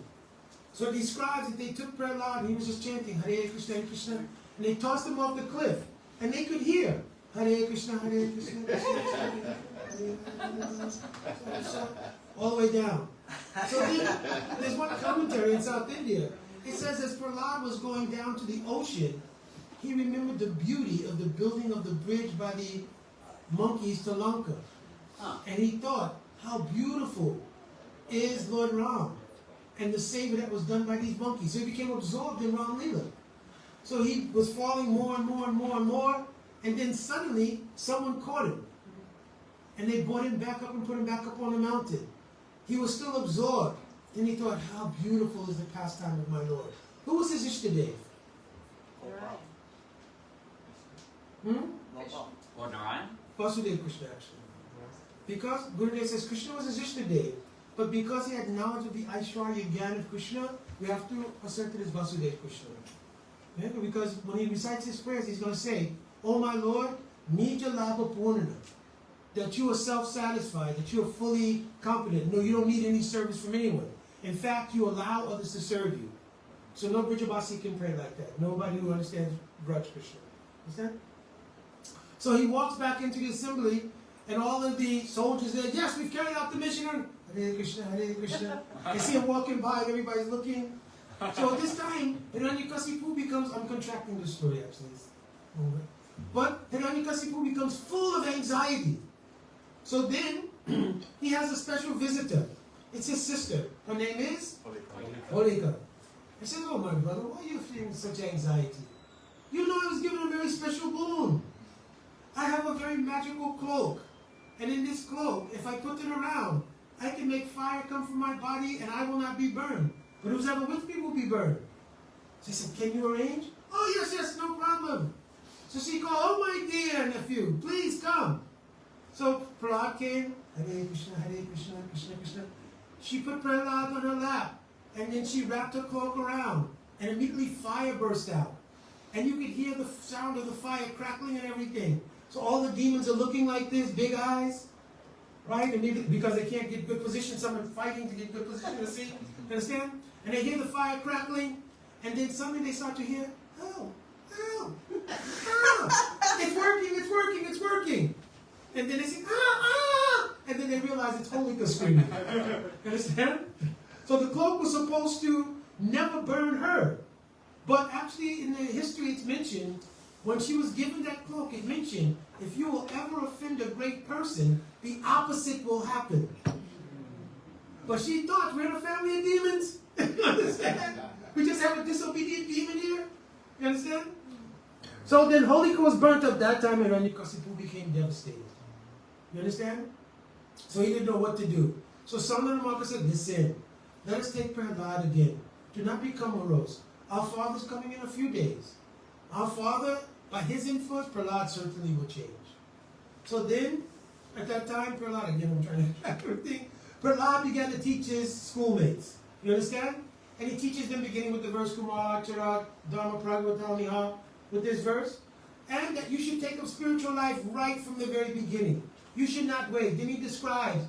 So it describes that they took Prahlad and he was just chanting Hare Krishna, Krishna. And they tossed him off the cliff. And they could hear Hare Krishna, Krishna, Krishna, Krishna, all the way down. So then, there's one commentary in South India. It says as Prahlad was going down to the ocean, he remembered the beauty of the building of the bridge by the monkeys to Lanka. And he thought, how beautiful is Lord Ram and the savor that was done by these monkeys. So he became absorbed in Ram Leela. So he was falling more and more. And then suddenly, someone caught him. And they brought him back up and put him back up on the mountain. He was still absorbed. Then he thought, how beautiful is the pastime of my Lord. Who was his Ishtadev? Lord Narayan? Vasudeva Krishna, actually. Because Gurudev says Krishna was his Ishtadev. But because he had knowledge of the Aishwarya Gyan of Krishna, we have to assert it as Vasudeva Krishna. Yeah? Because when he recites his prayers, he's going to say, oh my Lord, Nija Labha Purnana. That you are self-satisfied, that you are fully competent. No, you don't need any service from anyone. In fact, you allow others to serve you. So no Brijabasi can pray like that. Nobody who understands Braj Krishna. Understand? So he walks back into the assembly, and all of the soldiers there, yes, we've carried out the mission. Hare Krishna, Hare Krishna. They see him walking by, and everybody's looking. So this time, Hiranyakasipu becomes, I'm contracting this story actually. But Hiranyakasipu becomes full of anxiety. So then, he has a special visitor. It's his sister. Her name is? Holika. He says, oh my brother, why are you feeling such anxiety? You know I was given a very special boon. I have a very magical cloak. And in this cloak, if I put it around, I can make fire come from my body and I will not be burned. But who's ever with me will be burned. So he said, can you arrange? Oh yes, no problem. So she called, oh my dear nephew, please come. So Prahlad came, Hare Krishna, Krishna, Krishna. She put Prahlad on her lap, and then she wrapped her cloak around, and immediately fire burst out. And you could hear the sound of the fire crackling and everything. So all the demons are looking like this, big eyes, right? And because they can't get good position, some are fighting to get good position to see. Understand? And they hear the fire crackling, and then suddenly they start to hear, oh, it's working. And then they say, and then they realize it's Holika screaming. Understand? So the cloak was supposed to never burn her. But actually in the history it's mentioned, when she was given that cloak, it mentioned, if you will ever offend a great person, the opposite will happen. But she thought, we're in a family of demons. You understand? We just have a disobedient demon here. You understand? So then Holika was burnt up that time, and Hiranyakasipu became devastated. You understand? So he didn't know what to do. So Samana Maka said, listen, let us take Prahlad again. Do not become morose. Our Father's coming in a few days. Our Father, by his influence, Prahlad certainly will change. So then, at that time, Prahlad, again I'm trying to everything. Prahlad began to teach his schoolmates. You understand? And he teaches them beginning with the verse Kumara, Chara, Dharma, Pragvatamiha, with this verse. And that you should take up spiritual life right from the very beginning. You should not wait. Then he describes,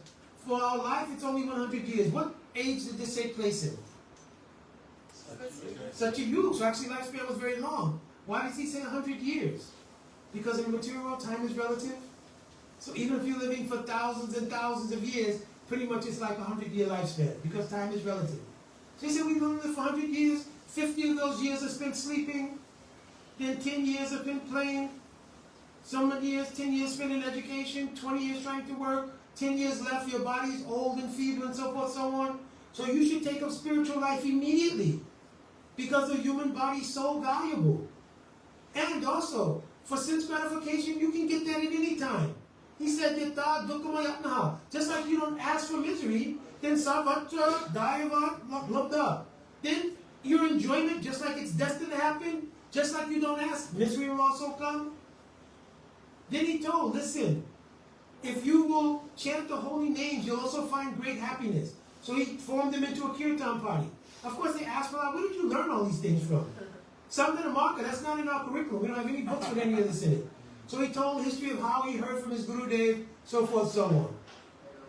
for our life it's only 100 years. What age did this take place in? Such a youth. So actually lifespan was very long. Why does he say 100 years? Because in the material world, time is relative. So even if you're living for thousands and thousands of years, pretty much it's like a 100-year lifespan, because time is relative. So he said we've only lived for 100 years, 50 of those years are spent sleeping, then 10 years have been playing, some years, 10 years spent in education, 20 years trying to work, 10 years left, your body's old and feeble and so forth, so on. So you should take up spiritual life immediately, because the human body is so valuable. And also, for sense gratification, you can get that at any time. He said, just like you don't ask for misery, then savatra dayavat labda. Then your enjoyment, just like it's destined to happen, just like you don't ask, misery will also come. Then he told, listen, if you will chant the holy names, you'll also find great happiness. So he formed them into a kirtan party. Of course, they asked, well, where did you learn all these things from? Something in Marka, that's not in our curriculum. We don't have any books with any of this in it. So he told the history of how he heard from his Gurudev, so forth, so on.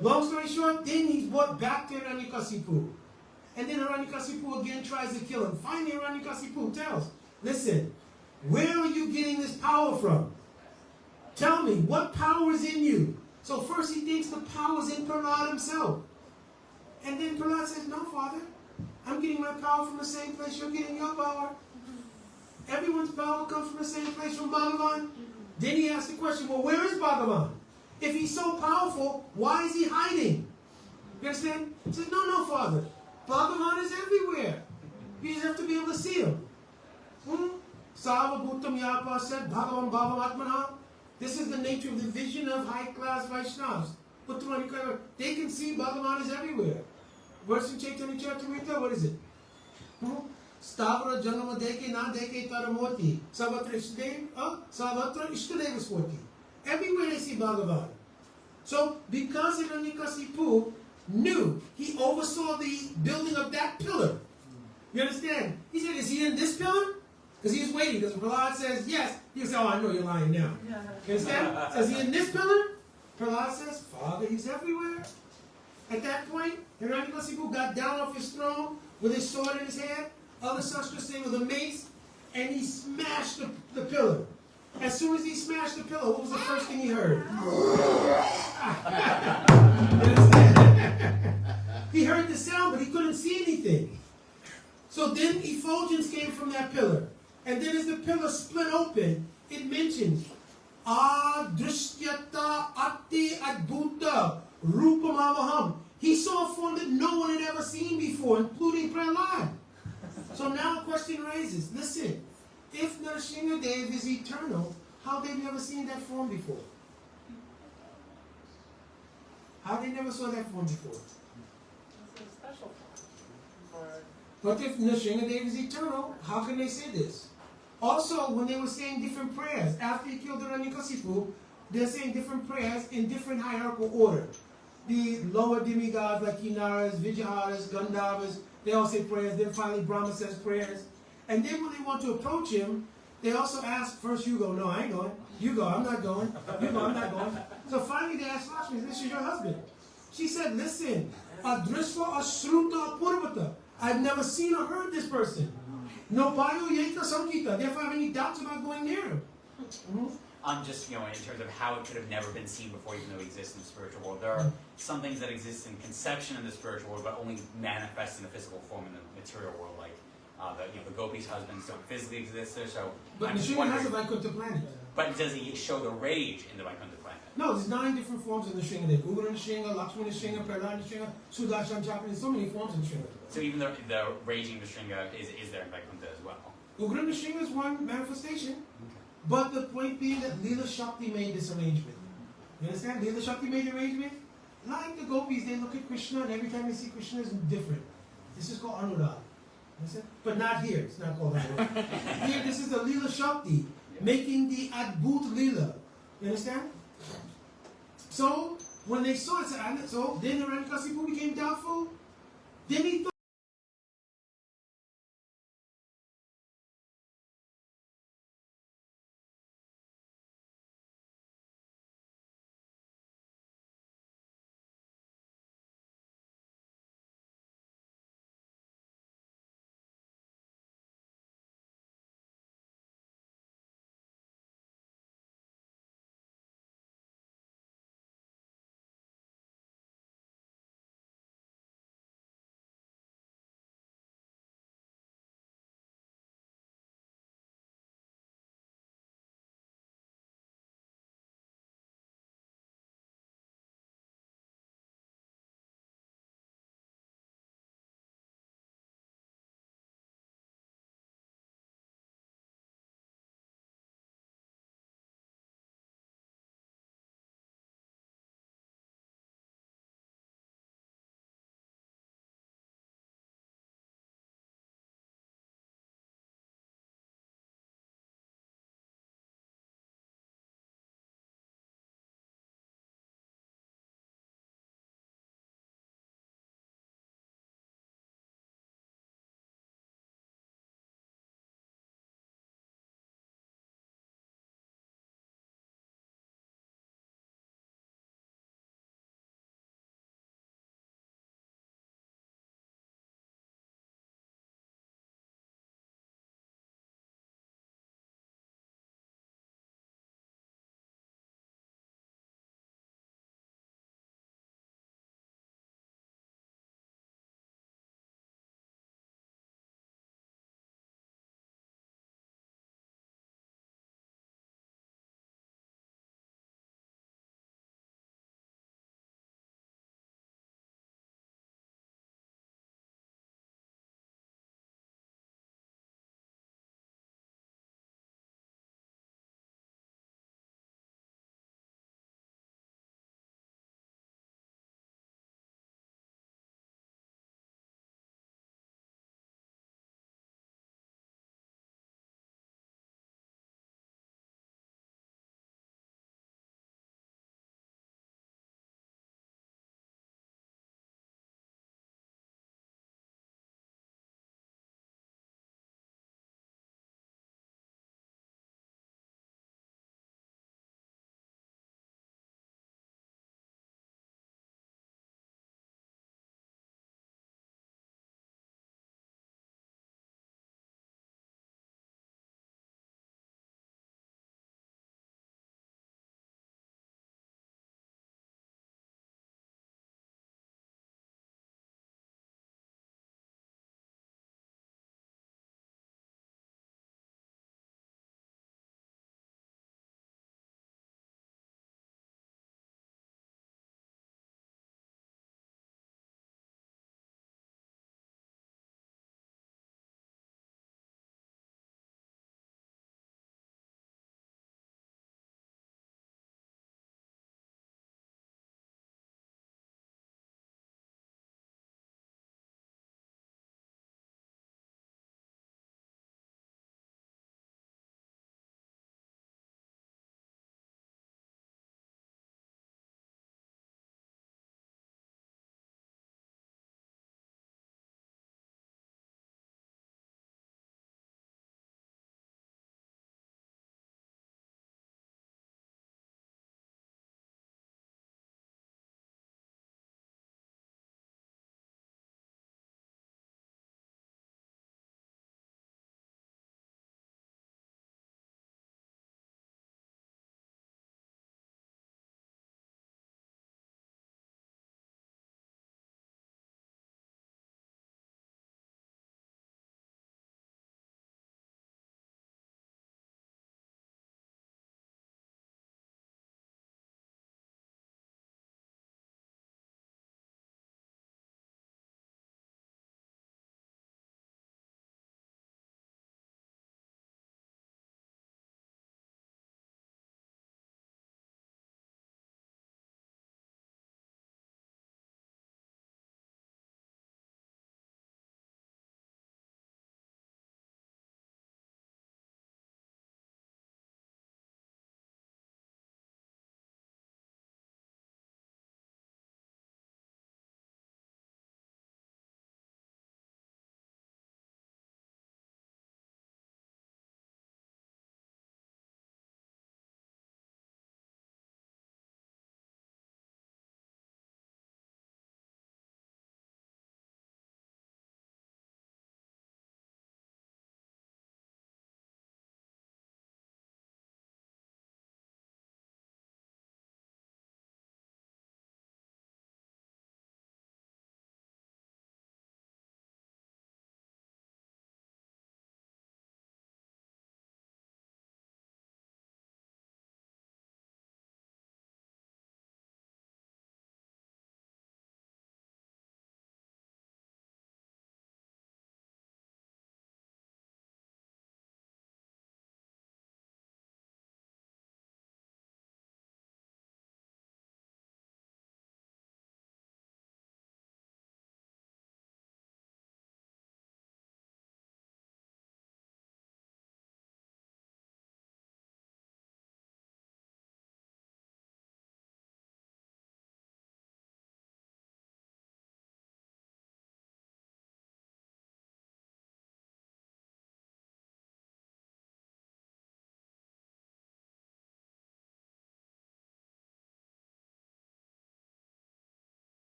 Long story short, then he's brought back to Hiranyakasipu. And then Hiranyakasipu again tries to kill him. Finally, Hiranyakasipu tells, listen, where are you getting this power from? Tell me, what power is in you? So first he thinks the power is in Prahlad himself. And then Prahlad says, no, Father, I'm getting my power from the same place you're getting your power. Everyone's power comes from the same place, from Bhagavan. Then he asks the question, well, where is Bhagavan? If he's so powerful, why is he hiding? You understand? He says, no, Father. Bhagavan is everywhere. You just have to be able to see him. Sarvabhutam Yapa said, Bhagavan Bhavam Atmana. This is the nature of the vision of high-class Vaishnavas. They can see Bhagavan is everywhere. Verse in Chaitanya Charitamrita, what is it? Stavra Jangama Deke Na Deke Taramoti. Savatra Ishtadeva Swati. Everywhere they see Bhagavan. So, because Hiranyakasipu knew, he oversaw the building of that pillar. You understand? He said, is he in this pillar? Because he was waiting, because Prahlad says yes. He says, oh, I know you're lying now. You understand? So is he in this pillar? Prahlad says, Father, he's everywhere. At that point, Hiranyakasipu got down off his throne with his sword in his hand. Other sastras say with a mace, and he smashed the pillar. As soon as he smashed the pillar, what was the first thing he heard? He heard the sound, but he couldn't see anything. So then effulgence came from that pillar. And then as the pillar split open, it mentions, Adrishyata Atti Adbhuta Rupamavaham. He saw a form that no one had ever seen before, including Prahlad. So now a question rises. Listen, if Nrsimhadev is eternal, how they never seen that form before? How they never saw that form before? It's a special form. But if Nrsimhadev is eternal, how can they say this? Also, when they were saying different prayers, after he killed Hiranyakasipu, they're saying different prayers in different hierarchical order. The lower demigods like Kinaras, Vijayaras, Gandharvas, they all say prayers. Then finally Brahma says prayers. And then when they want to approach him, they also ask, first you go. No, I ain't going. You go, I'm not going. You go, I'm not going. So finally they asked Lakshmi, this is your husband. She said, listen, Adrisva Ashruta Purvata. I've never seen or heard this person. No Bayo Yeka Samkita. Therefore I have any doubts about going near him. Just, in terms of how it could have never been seen before, even though it exists in the spiritual world. There are some things that exist in conception in the spiritual world, but only manifest in a physical form in the material world, like the gopis' husbands don't physically exist there. So, but Nrsimha has a Vaikuntha planet. But does he show the rage in the Vaikuntha planet? No, there's 9 different forms in Nrsimha. There's Ugra Nrsimha, Lakshmi Nrsimha, Prahlad Nrsimha, Sudarshan Chakra. There's so many forms in Nrsimha. So even the raging Nrsimha is there in Vaikuntha as well. Ugra Nrsimha is one manifestation. But the point being that Leela Shakti made this arrangement. You understand? Leela Shakti made the arrangement. Like the gopis, they look at Krishna and every time they see Krishna is different. This is called Anurag. Understand? But not here. It's not called that way. Here, this is the Lila Shakti, making the Adbhut Lila. You understand? So, when they saw it, so then Hiranyakasipu became doubtful. Then he thought.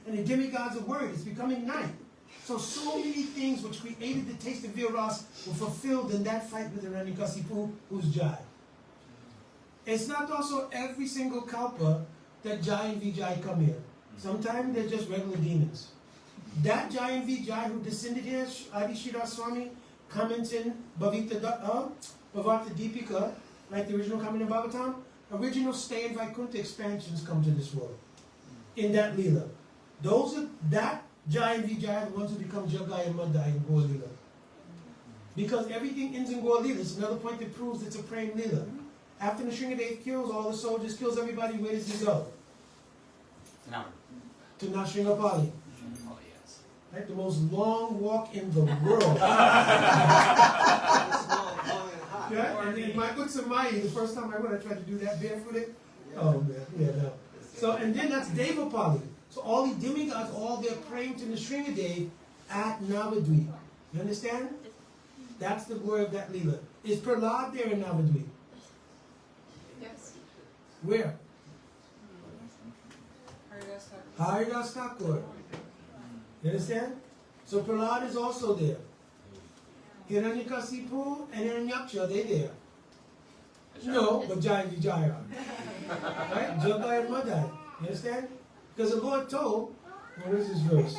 and the demigods of word. It's becoming night. So many things which created the taste of Viras were fulfilled in that fight with the Hiranyakasipu, who's Jai. It's not also every single kalpa that Jai and Vijay come here. Sometimes they're just regular demons. That Jai and Vijay who descended here, Adi Shira Swami, comments in Bhavarta Deepika, like the original comment in Bhagavatam, original stay in Vaikuntha expansions come to this world. In that Leela. That Jai and Vijay are the ones who become Jagai and Madai in Gaur Leela. Because everything ends in Gaur Leela. It's another point that proves it's a Prem Leela. After Nrsingadev kills all the soldiers, kills everybody, where does he go? No. To Nrsiнгapali. Oh, yes. Right? The most long walk in the world. Yeah? And in my Utsamai, the first time I went, I tried to do that barefooted. Oh man, yeah, no. So, and then that's Devapali. So all the demigods, all they're praying to Nrsingadev at Navadvip. You understand? That's the glory of that Leela. Is Prahlad there in Navadvip? Yes. Where? Haridas Thakur. You understand? So Prahlad is also there. Hiranyakasipu and Hiranyaksha, they're there. No, but Jai and Vijay are. Right? Jagai and Madai. You understand? Because the Lord told, what is this verse?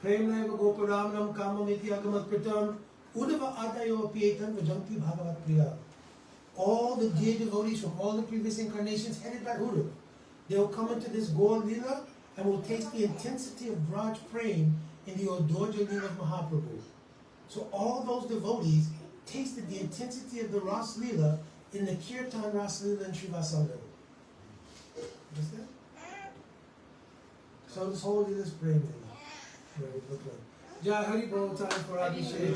Premnaiva Goparamanam Kamamiti Agamat Pratam Udava Adayo Pietan Vajanti Bhagavat Priya. All the dear devotees from all the previous incarnations headed by Uddhava, they will come into this Gaur Leela and will taste the intensity of Braj Prem in the Odorja Leela of Mahaprabhu. So all those devotees tasted the intensity of the Ras Leela in the Kirtan Ras Leela and Srivasangam. Understand? So this whole Leela is Prem Leela. What it look like. Jai Hari Bol, time for Abhishek.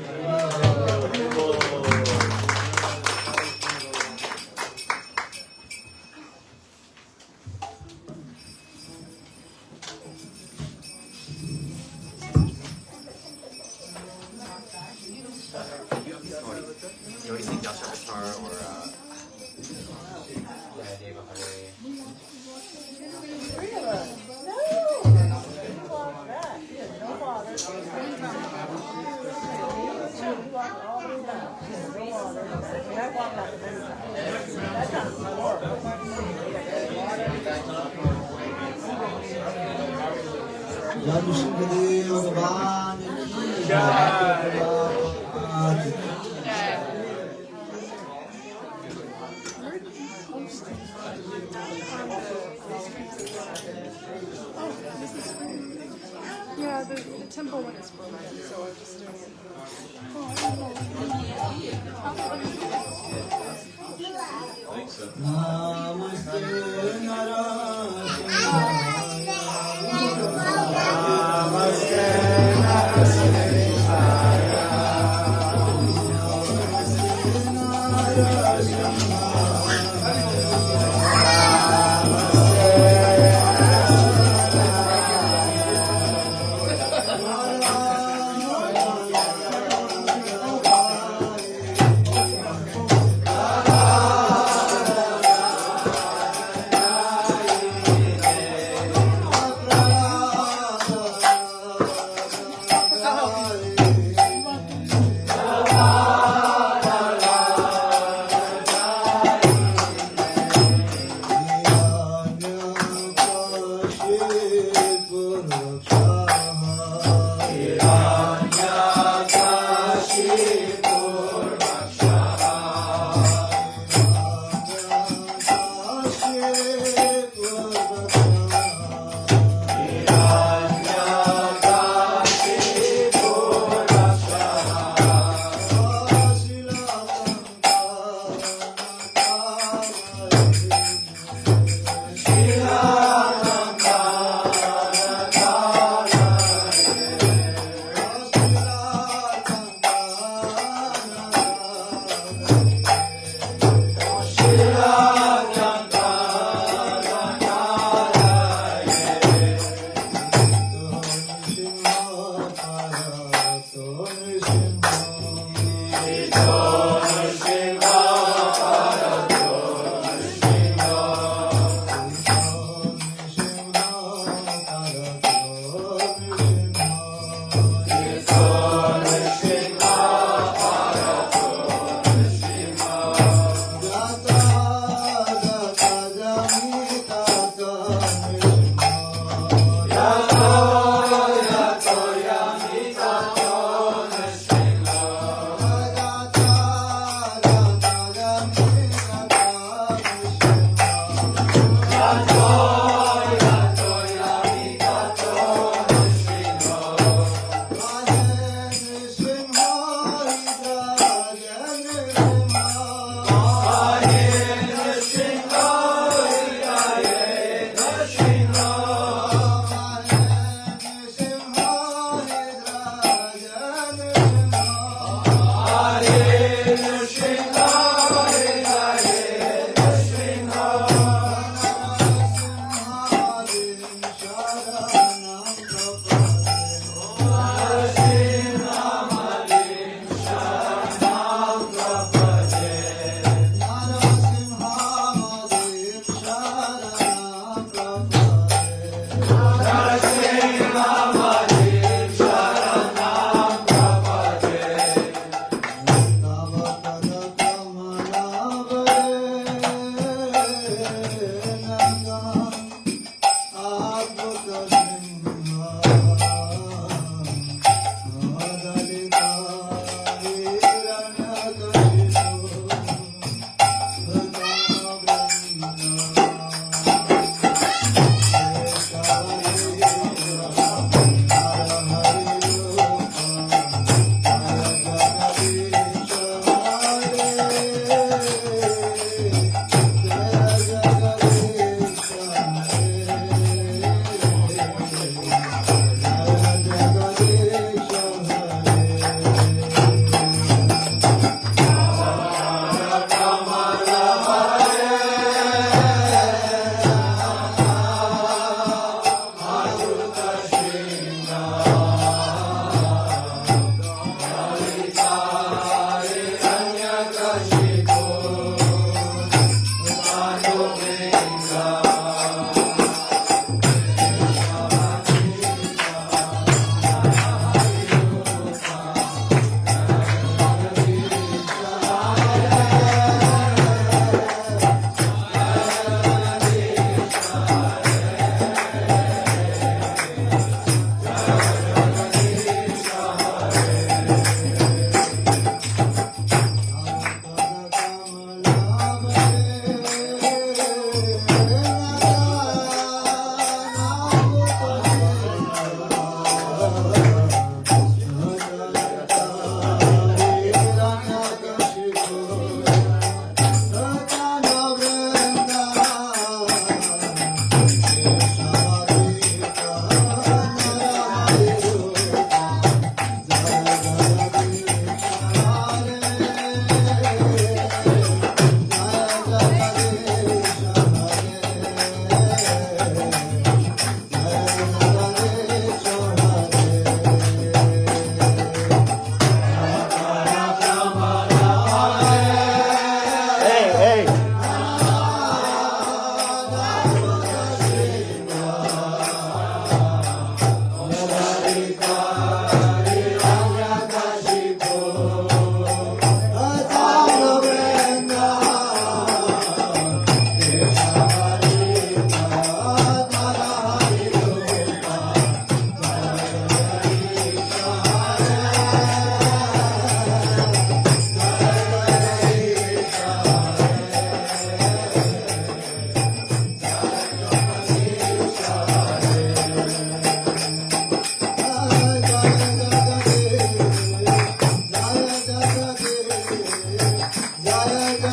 You already sing Dasha Vitar or Deva Hare. Three of us. No. You walk back. Yeah, no water. You walk all the way down. No water. And I walk like a minute. That's not my work. Jai Shri Bhagavan ki jai. Yeah, the temple one is broken, so I'm just doing Namaste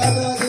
Radha